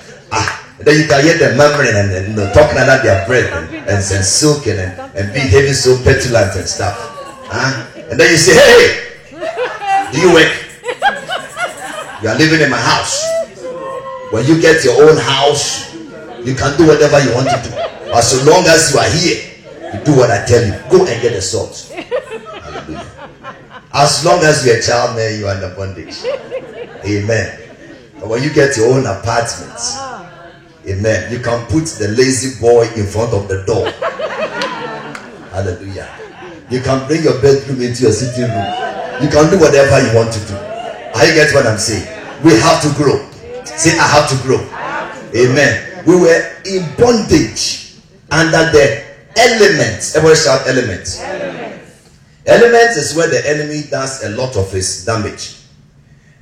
Speaker 1: And then you can hear them murmuring and talking about their breath and silk and behaving so petulant and stuff. And then you say, hey, do you work? You are living in my house. When you get your own house, you can do whatever you want to do. But so long as you are here, you do what I tell you. Go and get the salt. Hallelujah. As long as you're a child, man, you are under bondage. Amen. But when you get your own apartment, amen, you can put the lazy boy in front of the door. Hallelujah. You can bring your bedroom into your sitting room. You can do whatever you want to do. I get what I'm saying. We have to grow. Say, I have to grow. Amen. We were in bondage under the elements. Everybody shout elements. Elements is where the enemy does a lot of his damage.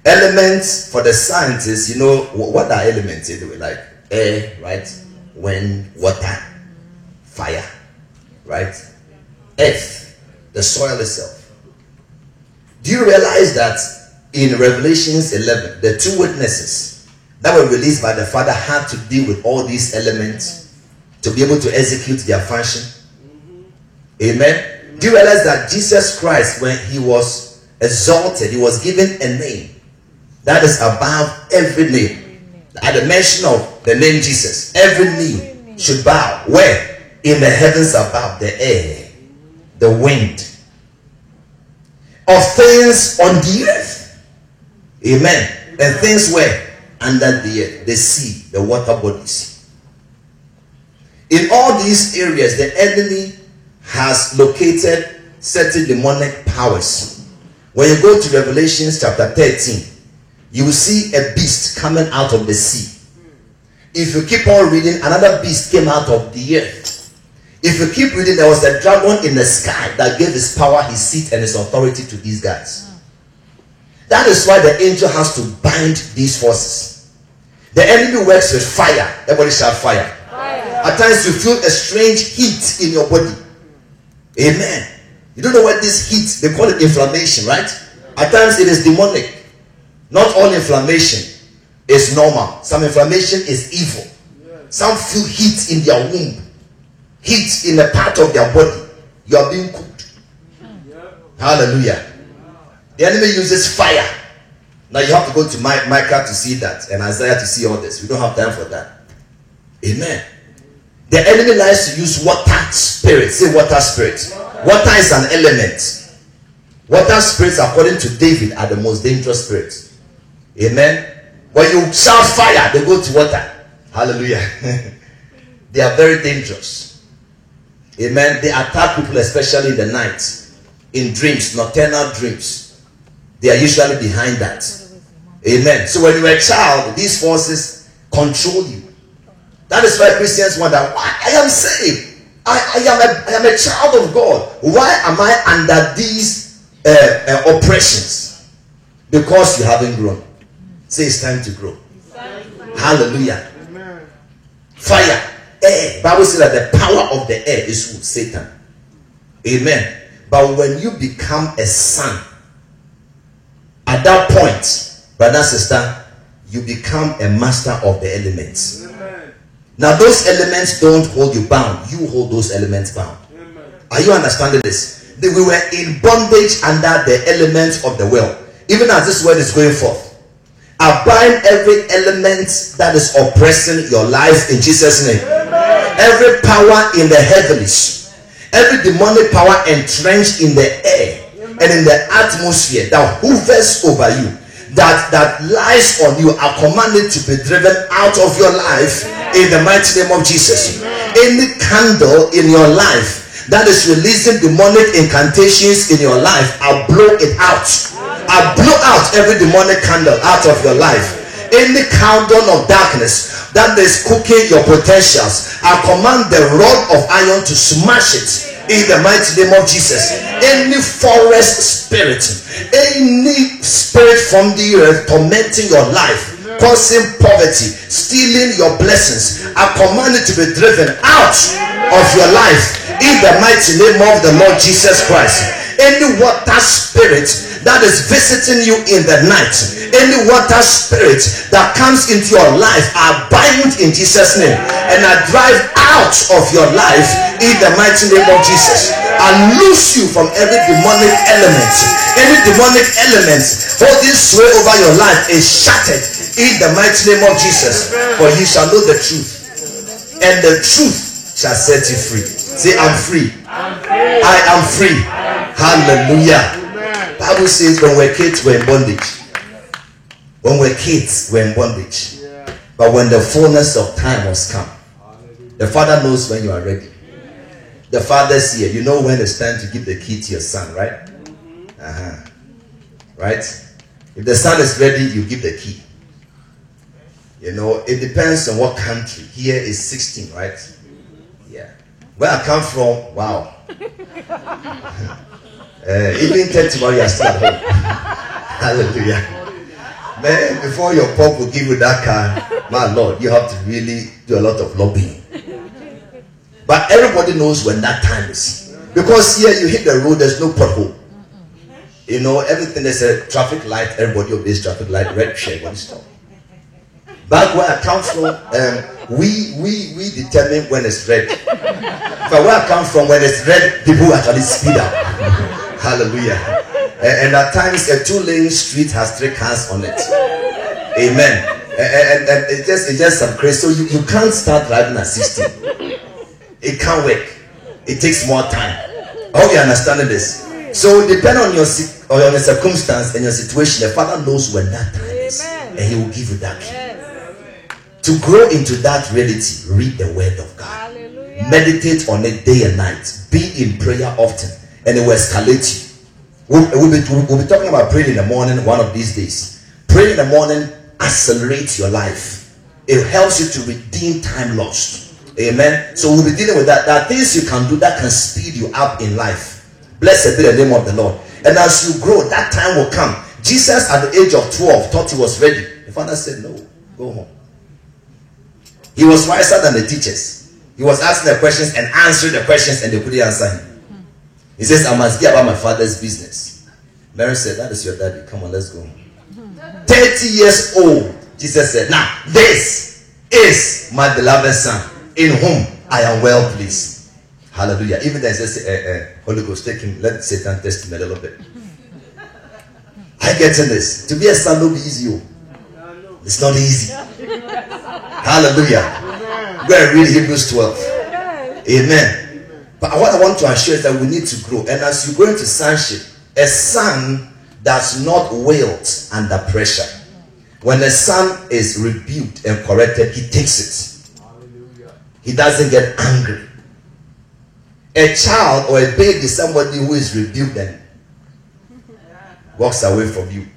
Speaker 1: Elements for the scientists, you know, what are elements anyway? Like air, right? Wind, water, fire, right? Earth, the soil itself. Do you realize that in Revelations 11, the two witnesses that were released by the Father had to deal with all these elements to be able to execute their function? Amen. Do you realize that Jesus Christ, when he was exalted, he was given a name that is above every name? At the mention of the name Jesus, every knee should bow. Where? In the heavens above, the air, the wind, of things on the earth. Amen. And things where? Under the earth, the sea, the water bodies. In all these areas, the enemy has located certain demonic powers. When you go to Revelation chapter 13, you will see a beast coming out of the sea. If you keep on reading, another beast came out of the earth. If you keep reading, there was a dragon in the sky that gave his power, his seat, and his authority to these guys. That is why the angel has to bind these forces. The enemy works with fire. Everybody shout fire. Fire. At times you feel a strange heat in your body. Amen. You don't know what this heat, they call it inflammation, right? At times it is demonic. Not all inflammation is normal. Some inflammation is evil. Some feel heat in their womb, heat in a part of their body. You are being cooked. Hallelujah. The enemy uses fire. Now you have to go to Micah to see that, and Isaiah to see all this. We don't have time for that. Amen. The enemy likes to use water spirit. Say water spirit. Water is an element. Water spirits, according to David, are the most dangerous spirits. Amen. When you shout fire, they go to water. Hallelujah. They are very dangerous. Amen. They attack people, especially in the night, in dreams, nocturnal dreams. They are usually behind that. Amen. So when you are a child, these forces control you. That is why Christians wonder, why I am saved. I am a child of God. Why am I under these oppressions? Because you haven't grown. Say it's time to grow. Hallelujah. Amen. Fire, air. Bible says that the power of the air is who? Satan. Amen. But when you become a son, at that point, brother, sister, you become a master of the elements. Amen. Now those elements don't hold you bound. You hold those elements bound. Amen. Are you understanding this? We were in bondage under the elements of the world. Even as this word is going forth, I bind every element that is oppressing your life in Jesus' name. Amen. Every power in the heavens, every demonic power entrenched in the air, amen, and in the atmosphere that hovers over you, that lies on you, are commanded to be driven out of your life in the mighty name of Jesus. Any candle in your life that is releasing demonic incantations in your life, I'll blow it out. I blow out every demonic candle out of your life. Any candle of darkness that is cooking your potentials, I command the rod of iron to smash it in the mighty name of Jesus. Any forest spirit, any spirit from the earth tormenting your life, causing poverty, stealing your blessings, I command it to be driven out of your life in the mighty name of the Lord Jesus Christ. Any water spirit that is visiting you in the night, any water spirit that comes into your life, I bind in Jesus' name and I drive out of your life in the mighty name of Jesus. I loose you from every demonic element. Any demonic element holding sway over your life is shattered in the mighty name of Jesus. For you shall know the truth, and the truth shall set you free. Say, I'm free. I am free. Hallelujah. Bible says when we're kids, we're in bondage. When we're kids, we're in bondage. But when the fullness of time has come, the Father knows when you are ready. The Father's here. You know when it's time to give the key to your son, right? Right? If the son is ready, you give the key. You know, it depends on what country. Here is 16, right? Yeah. Where I come from, wow. Even 31, you are still at home. Hallelujah. Man, before your pop will give you that car, my Lord, you have to really do a lot of lobbying. But everybody knows when that time is. Because here you hit the road, there's no pothole. You know, everything, there's a traffic light, everybody obeys traffic light, red share, what is stop. Back where I come from, we determine when it's red. But where I come from, when it's red, people actually speed up. Hallelujah. And at times a 2-lane street has 3 cars on it. Amen. And it's just some crazy. So you can't start driving at 16. It can't work. It takes more time. I hope you're understanding this. So depending on your circumstance and your situation, the Father knows when that time is, and He will give you that key. To grow into that reality, read the Word of God. Hallelujah. Meditate on it day and night. Be in prayer often, and it will escalate you. We'll be talking about praying in the morning one of these days. Praying in the morning accelerates your life. It helps you to redeem time lost. Amen. So we'll be dealing with that. There are things you can do that can speed you up in life. Blessed be the name of the Lord. And as you grow, that time will come. Jesus at the age of 12 thought he was ready. The Father said, no, go home. He was wiser than the teachers. He was asking the questions and answering the questions, and they couldn't answer him. He says, I must be about my Father's business. Mary said, that is your daddy. Come on, let's go. 30 years old, Jesus said, now this is my beloved Son, in whom I am well pleased. Hallelujah. Even then, it says, Holy Ghost, take him, let Satan test him a little bit. I get in this. To be a son will be easy. It's not easy. Hallelujah. Go and read Hebrews 12. Amen. But what I want to assure is that we need to grow. And as you go into sonship, a son does not wilt under pressure. When a son is rebuked and corrected, he takes it. He doesn't get angry. A child or a baby is somebody who is rebuked and walks away from you,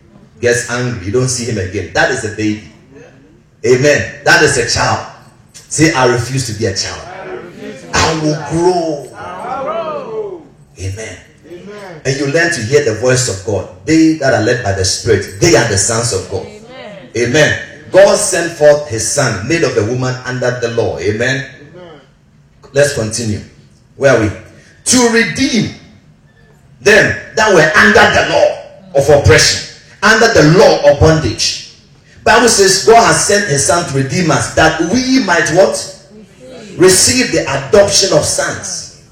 Speaker 1: gets angry, you don't see him again. That is a baby. Amen. That is a child. Say, I refuse to be a child. I will grow. Amen. And you learn to hear the voice of God. They that are led by the Spirit, they are the sons of God. Amen. God sent forth his son, made of a woman under the law. Amen. Let's continue. Where are we? To redeem them that were under the law of oppression, under the law of bondage. Bible says God has sent his son to redeem us, that we might what? Receive the adoption of sons.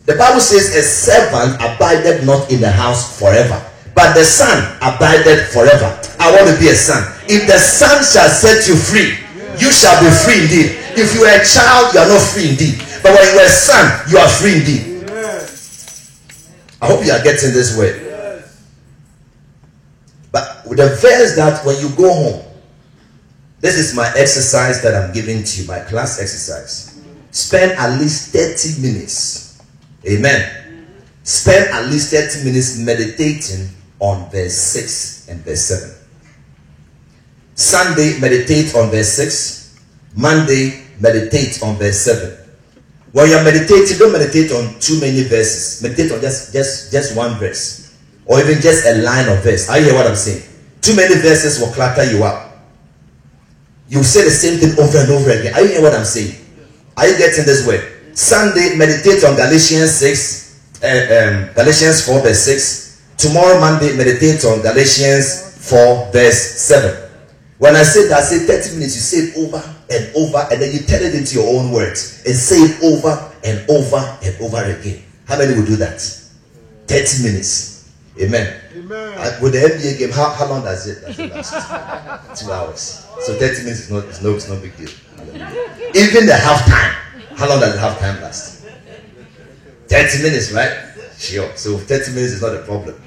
Speaker 1: The Bible says a servant abideth not in the house forever, but the son abideth forever. I want to be a son. If the son shall set you free, you shall be free indeed. If you are a child, you are not free indeed. But when you are a son, you are free indeed. I hope you are getting this word. But with the verse that when you go home, this is my exercise that I'm giving to you, my class exercise. Spend at least 30 minutes. Amen. Spend at least 30 minutes meditating on verse 6 and verse 7. Sunday, meditate on verse 6. Monday, meditate on verse 7. When you're meditating, don't meditate on too many verses. Meditate on just one verse. Or even just a line of verse. Are you hear what I'm saying? Too many verses will clutter you up. You say the same thing over and over again. Are you hear what I'm saying? Are you getting this word? Sunday, meditate on Galatians 6, Galatians 4 verse 6. Tomorrow, Monday, meditate on Galatians 4 verse 7. When I say that, I say 30 minutes, you say it over and over, and then you turn it into your own words and say it over and over and over again. How many will do that? 30 minutes. Amen. Amen. With the NBA game, how long does it last? 2 hours. So 30 minutes is no big deal. Even the half time, how long does the half time last? 30 minutes, right? Sure. So 30 minutes is not a problem.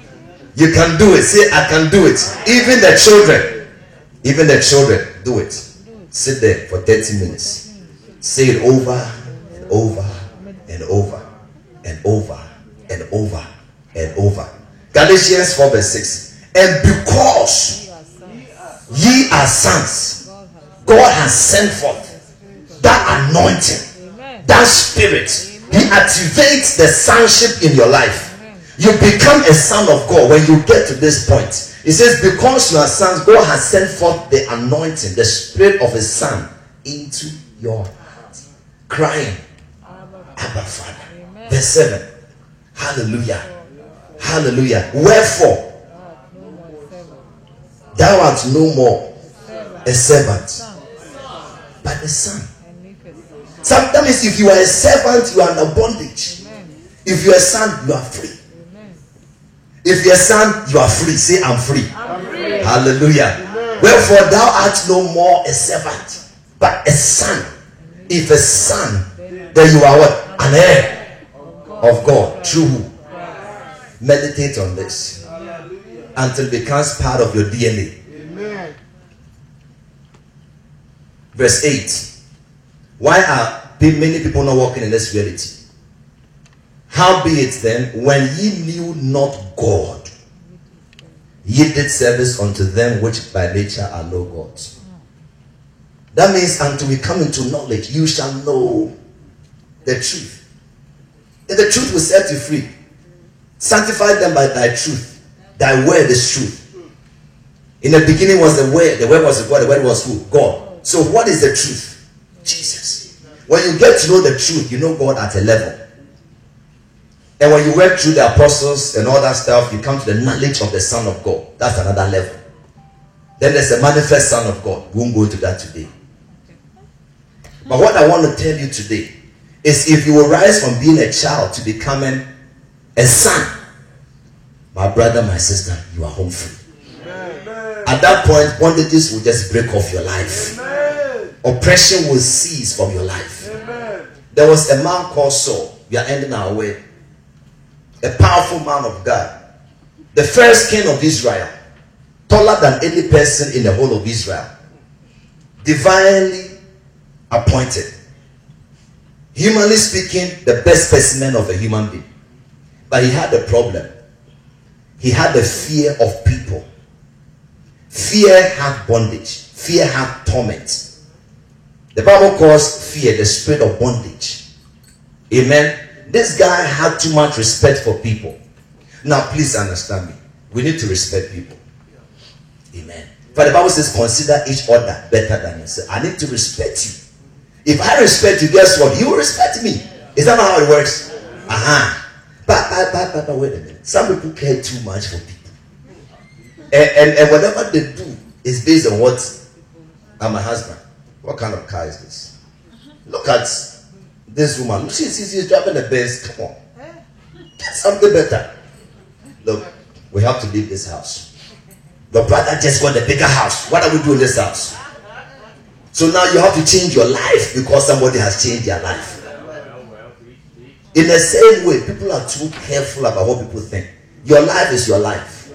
Speaker 1: You can do it. Say, I can do it. Even the children, do it. Sit there for 30 minutes. Say it over and over and over and over and over and over. Galatians 4 verse 6. And because ye are sons, God has sent forth that anointing, that spirit. He activates the sonship in your life. You become a son of God when you get to this point. He says, because you are sons, God has sent forth the anointing, the spirit of his son into your heart. Crying, Abba Father. Amen. Verse 7. Hallelujah. Hallelujah. Wherefore, thou art no more a servant, but a son. Sometimes if you are a servant, you are under bondage. If you are a son, you are free. If you're a son, you are free. Say, I'm free. I'm free. Hallelujah. Amen. Wherefore, thou art no more a servant, but a son. If a son, then you are what? An heir of God. Through who? Meditate on this until it becomes part of your DNA. Amen. Verse 8. Why are many people not walking in this reality? Howbeit then, when ye knew not God, ye did service unto them which by nature are no gods. That means until we come into knowledge, you shall know the truth. And the truth will set you free. Sanctify them by thy truth. Thy word is truth. In the beginning was the word was God, the word was who? God. So what is the truth? Jesus. When you get to know the truth, you know God at a level. And when you work through the apostles and all that stuff, you come to the knowledge of the Son of God. That's another level. Then there's the manifest Son of God. We won't go into that today. But what I want to tell you today is, if you will rise from being a child to becoming a son, my brother, my sister, you are home free. Amen. At that point, bondages will just break off your life. Amen. Oppression will cease from your life. Amen. There was a man called Saul. We are ending our way. A powerful man of God. The first king of Israel. Taller than any person in the whole of Israel. Divinely appointed. Humanly speaking, the best specimen of a human being. But he had a problem. He had the fear of people. Fear had bondage. Fear had torment. The Bible calls fear the spirit of bondage. Amen. This guy had too much respect for people. Now please understand me. We need to respect people. Amen. For the Bible says consider each other better than yourself. I need to respect you. If I respect you, guess what? You will respect me. Is that not how it works? But wait a minute. Some people care too much for people. And whatever they do is based on what? I'm a husband. What kind of car is this? Look at this woman. She's driving the Benz. Come on. Get something better. Look, we have to leave this house. Your brother just got a bigger house. What are we doing in this house? So now you have to change your life because somebody has changed their life. In the same way, people are too careful about what people think. Your life is your life.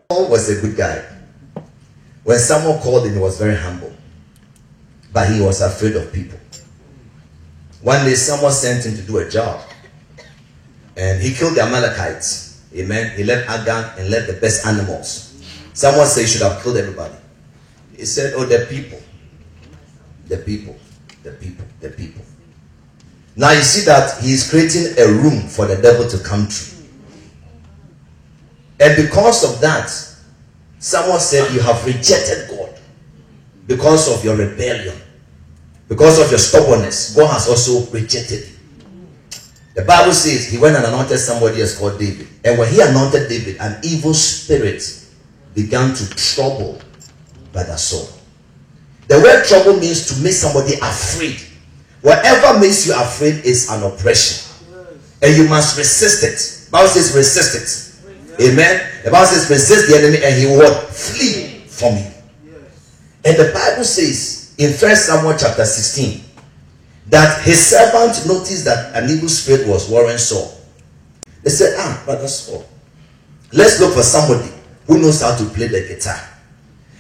Speaker 1: Paul was a good guy. When someone called him, he was very humble. But he was afraid of people. One day, someone sent him to do a job. And he killed the Amalekites. Amen. He left Agag and left the best animals. Someone said he should have killed everybody. He said, oh, the people. The people. The people. The people. Now you see that he is creating a room for the devil to come through. And because of that, someone said you have rejected God. Because of your rebellion. Because of your stubbornness. God has also rejected you. The Bible says he went and anointed somebody else called David. And when he anointed David, an evil spirit began to trouble Brother Saul. The word trouble means to make somebody afraid. Whatever makes you afraid is an oppression. And you must resist it. The Bible says resist it. Amen. The Bible says resist the enemy and he will flee from you. And the Bible says in 1 Samuel chapter 16 that his servant noticed that an evil spirit was worrying Saul. They said, Brother Saul, let's look for somebody who knows how to play the guitar.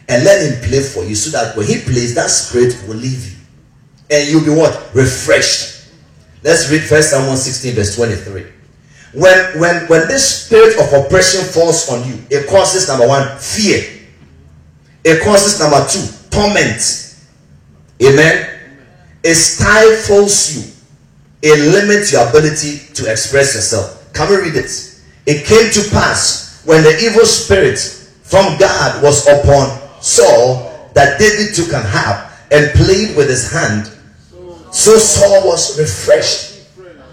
Speaker 1: And let him play for you so that when he plays, that spirit will leave you. And you'll be what? Refreshed. Let's read 1 Samuel 16 verse 23. When this spirit of oppression falls on you, it causes number one, fear. It causes number two, torment. Amen. It stifles you. It limits your ability to express yourself. Can we read it? It came to pass when the evil spirit from God was upon Saul that David took an harp and played with his hand. So Saul was refreshed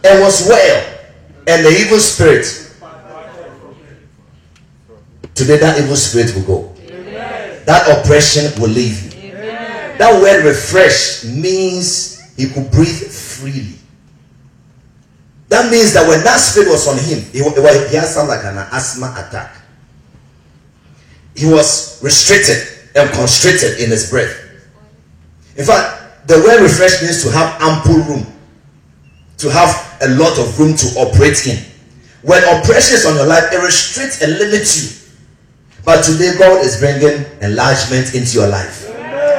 Speaker 1: and was well. And the evil spirit, today that evil spirit will go. That oppression will leave you. That word refresh means he could breathe freely. That means that when that spirit was on him, he had something like an asthma attack. He was restricted and constricted in his breath. In fact, the word refresh means to have ample room. To have a lot of room to operate in. When oppression is on your life, it restricts and limits you. But today God is bringing enlargement into your life.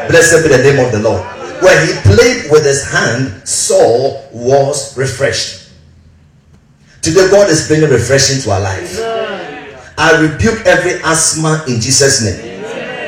Speaker 1: Blessed be the name of the Lord. When he played with his hand, Saul was refreshed. Today God is bringing refreshing to our life. I rebuke every asthma in Jesus' name.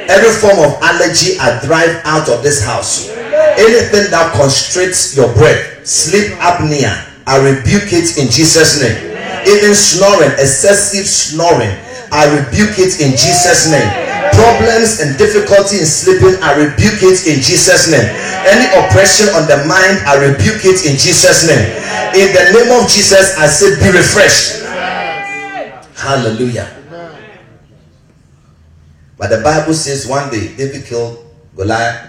Speaker 1: Every form of allergy I drive out of this house. Anything that constricts your breath, sleep apnea, I rebuke it in Jesus' name. Even snoring, excessive snoring, I rebuke it in Jesus' name. Problems and difficulty in sleeping, I rebuke it in Jesus' name. Any oppression on the mind, I rebuke it in Jesus' name. In the name of Jesus, I say be refreshed. Hallelujah. But the Bible says one day David killed Goliath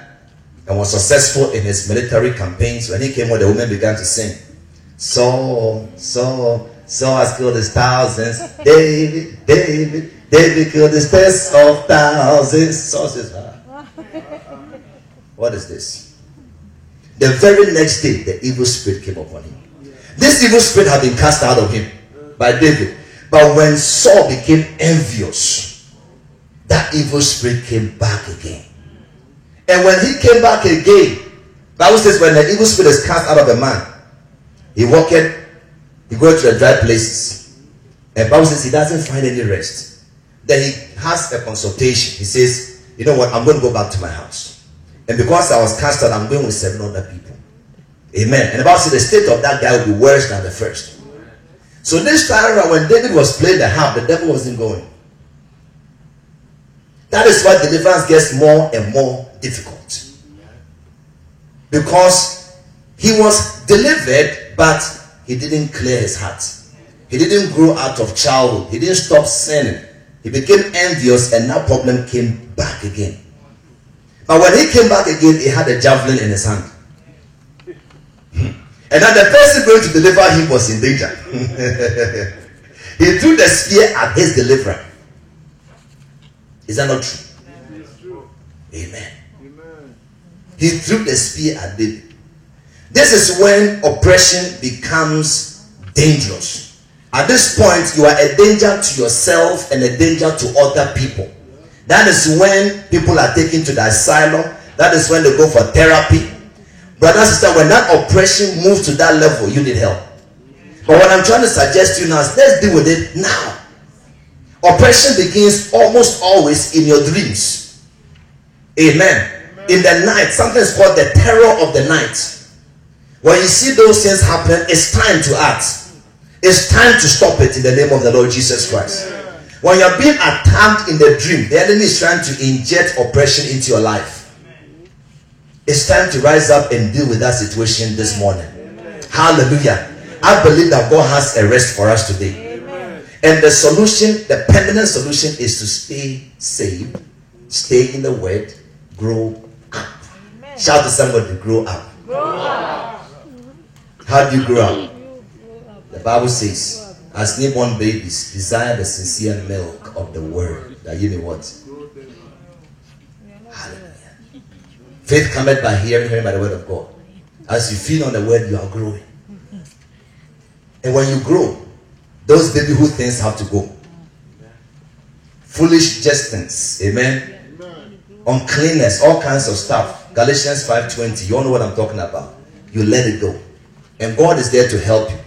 Speaker 1: and was successful in his military campaigns. When he came home, the women began to sing. Saul has killed his thousands. David killed his tens of thousands. Saul says, what is this? The very next day, the evil spirit came upon him. This evil spirit had been cast out of him by David. But when Saul became envious, that evil spirit came back again. And when he came back again, Bible says when the evil spirit is cast out of a man, he walked, he goes to the dry places. And Bible says he doesn't find any rest. Then he has a consultation. He says, you know what, I'm going to go back to my house. And because I was cast out, I'm going with 7 other people. Amen. And the Bible says the state of that guy will be worse than the first. So this time around, when David was playing the harp, the devil wasn't going. That is why deliverance gets more and more difficult. Because he was delivered, but he didn't clear his heart. He didn't grow out of childhood. He didn't stop sinning. He became envious, and that problem came back again. But when he came back again, he had a javelin in his hand. And then the person going to deliver him was in danger. He threw the spear at his deliverer. Is that not true? Amen. He threw the spear at David. This is when oppression becomes dangerous. At this point, you are a danger to yourself and a danger to other people. That is when people are taken to the asylum. That is when they go for therapy. Brother, sister, when that oppression moves to that level, you need help. But what I'm trying to suggest to you now is let's deal with it now. Oppression begins almost always in your dreams. Amen. In the night, something is called the terror of the night. When you see those things happen, it's time to act. It's time to stop it in the name of the Lord Jesus Christ. When you're being attacked in the dream, the enemy is trying to inject oppression into your life. It's time to rise up and deal with that situation this morning. Hallelujah. I believe that God has a rest for us today. And the solution, the permanent solution, is to stay saved, stay in the word, grow up. Shout to somebody, grow up. How do you grow up? The Bible says, as newborn babies, desire the sincere milk of the word, that you may what? Hallelujah. Faith cometh by hearing, hearing by the word of God. As you feed on the word, you are growing. And when you grow, those babyhood things have to go. Foolish jestings, amen. Uncleanness, all kinds of stuff. Galatians 5:20, you all know what I'm talking about. You let it go. And God is there to help you.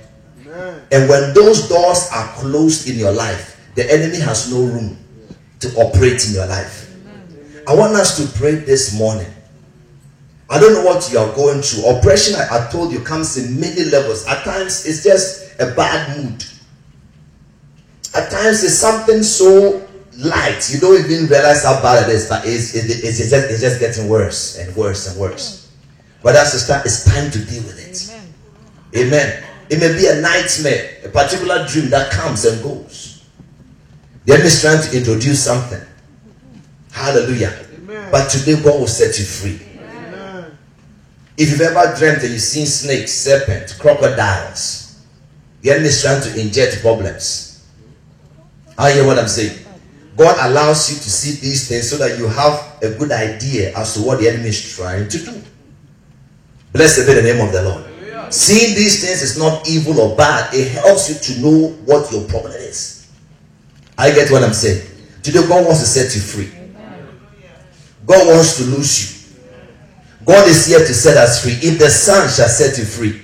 Speaker 1: And when those doors are closed in your life, the enemy has no room to operate in your life. I want us to pray this morning. I don't know what you are going through. Oppression, I told you, comes in many levels. At times, it's just a bad mood. At times, it's something so light, you don't even realize how bad it is, but it's just getting worse and worse and worse. But that's it's time to deal with it. Amen. It may be a nightmare, a particular dream that comes and goes. The enemy is trying to introduce something. Hallelujah. Amen. But today God will set you free. Amen. If you've ever dreamt that you've seen snakes, serpents, crocodiles, the enemy is trying to inject problems. I hear what I'm saying. God allows you to see these things so that you have a good idea as to what the enemy is trying to do. Blessed be the name of the Lord. Seeing these things is not evil or bad. It helps you to know what your problem is. I get what I'm saying. Today God wants to set you free. God wants to loose you. God is here to set us free. If the Son shall set you free.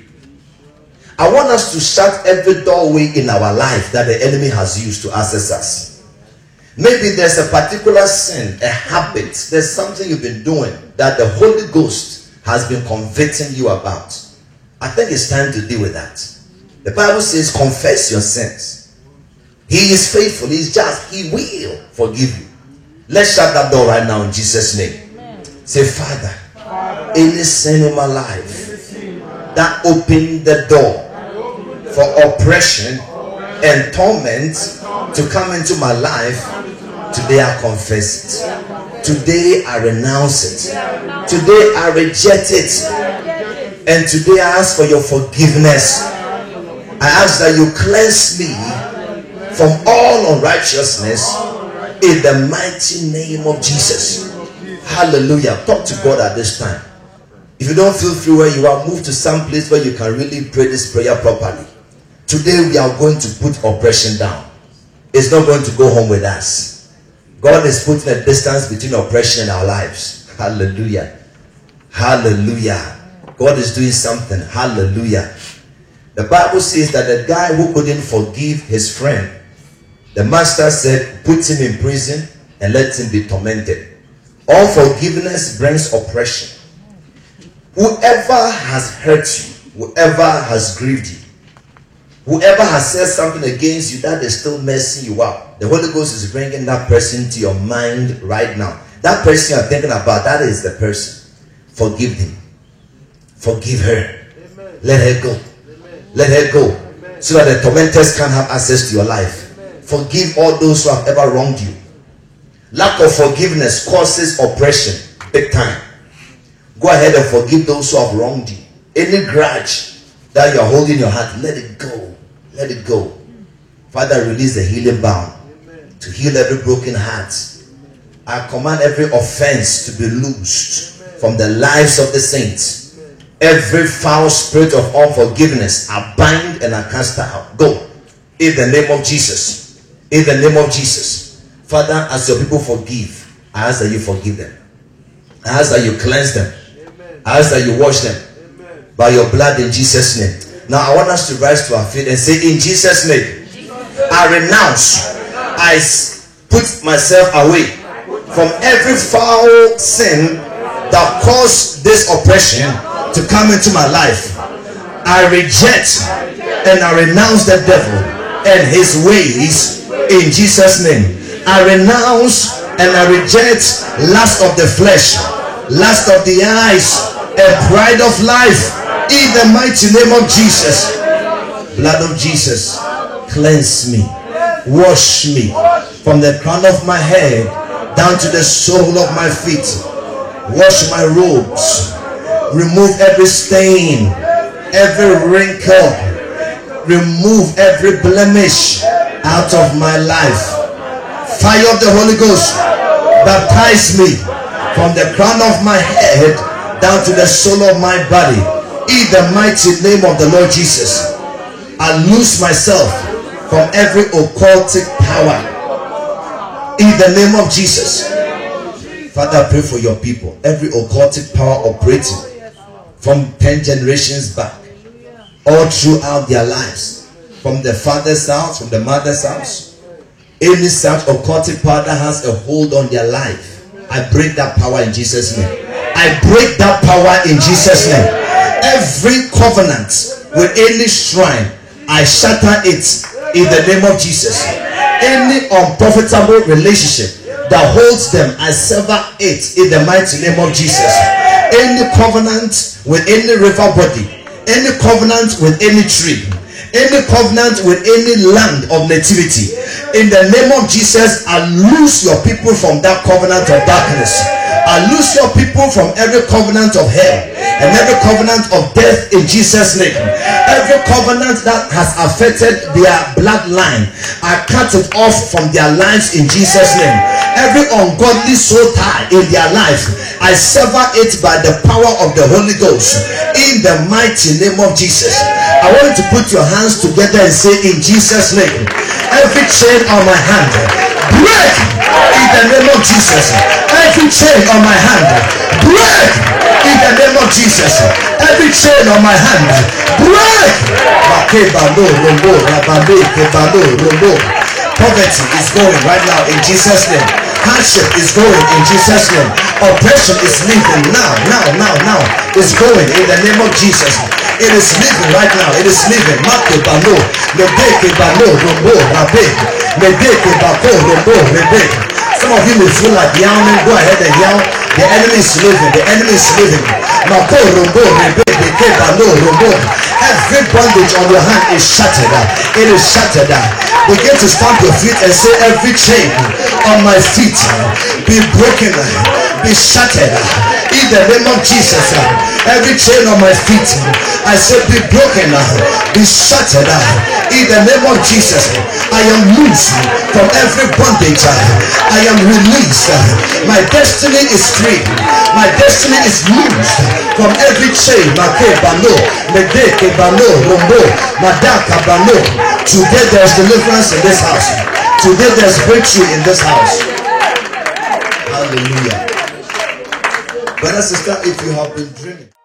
Speaker 1: I want us to shut every doorway in our life that the enemy has used to access us. Maybe there's a particular sin, a habit, there's something you've been doing that the Holy Ghost has been convicting you about. I think it's time to deal with that. The Bible says, confess your sins. He is faithful, he is just, he will forgive you. Let's shut that door right now in Jesus' name. Amen. Say, Father, any sin in my life that opened the door for oppression and torment to come into my life, today I confess it. Today I renounce it. Today I reject it. And today I ask for your forgiveness. I ask that you cleanse me from all unrighteousness in the mighty name of Jesus. Hallelujah. Talk to God at this time. If you don't feel free where you are, move to some place where you can really pray this prayer properly. Today we are going to put oppression down. It's not going to go home with us. God is putting a distance between oppression and our lives. Hallelujah. Hallelujah. God is doing something. Hallelujah. The Bible says that the guy who couldn't forgive his friend, the master said, put him in prison and let him be tormented. All forgiveness brings oppression. Whoever has hurt you, whoever has grieved you, whoever has said something against you that is still messing you up, the Holy Ghost is bringing that person to your mind right now. That person you are thinking about, that is the person. Forgive him. Forgive her. Amen. Let her go. Amen. Let her go. Amen. So that the tormentors can't have access to your life. Amen. Forgive all those who have ever wronged you. Lack of forgiveness causes oppression big time. Go ahead and forgive those who have wronged you. Any grudge that you are holding in your heart, let it go. Let it go. Father, release the healing balm to heal every broken heart. I command every offense to be loosed from the lives of the saints. Every foul spirit of unforgiveness, I bind and I cast out. Go. In the name of Jesus. In the name of Jesus. Father, as your people forgive, I ask that you forgive them. I ask that you cleanse them. I ask that you wash them by your blood in Jesus' name. Now I want us to rise to our feet and say, in Jesus' name, I renounce, I put myself away from every foul sin that caused this oppression to come into my life. I reject and I renounce the devil and his ways in Jesus' name. I renounce and I reject lust of the flesh, lust of the eyes, and pride of life in the mighty name of Jesus. Blood of Jesus, cleanse me, wash me from the crown of my head down to the sole of my feet. Wash my robes, remove every stain, every wrinkle, remove every blemish out of my life. Fire of the Holy Ghost, baptize me from the crown of my head down to the sole of my body in the mighty name of the Lord Jesus. I loose myself from every occultic power in the name of Jesus. Father, I pray for your people. Every occultic power operating from 10 generations back, all throughout their lives, from the father's house, from the mother's house, any such occultic power that has a hold on their life, I break that power in Jesus' name. I break that power in Jesus' name. Every covenant with any shrine, I shatter it in the name of Jesus. Any unprofitable relationship that holds them, I sever it in the mighty name of Jesus. Any covenant with any river body, any covenant with any tree, any covenant with any land of nativity, in the name of Jesus, I loose your people from that covenant of darkness. I loose your people from every covenant of hell and every covenant of death in Jesus' name. Every covenant that has affected their bloodline, I cut it off from their lives in Jesus' name. Every ungodly soul tie in their life, I sever it by the power of the Holy Ghost in the mighty name of Jesus. I want you to put your hands together and say, in Jesus' name, every chain on my hand, break in the name of Jesus. Every chain on my hand, break in the name of Jesus. Every chain on my hand, break. Poverty is going right now in Jesus' name. Hardship is going in Jesus' name. Oppression is leaving now. It's going in the name of Jesus. It is leaving right now. It is leaving. Some of you may feel like yawning. Go ahead and yawn. The enemy is leaving. The enemy is leaving. Every bondage on your hand is shattered. It is shattered. Begin to stamp your feet and say, every chain on my feet be broken, be shattered in the name of Jesus. Every chain on my feet, I say, be broken, be shattered in the name of Jesus. I am loose from every bondage. I am released. My destiny is free. My destiny is loose from every chain. Today there's deliverance in this house. Today there's breakthrough in this house. Hallelujah. Brother, sister, if you have been dreaming.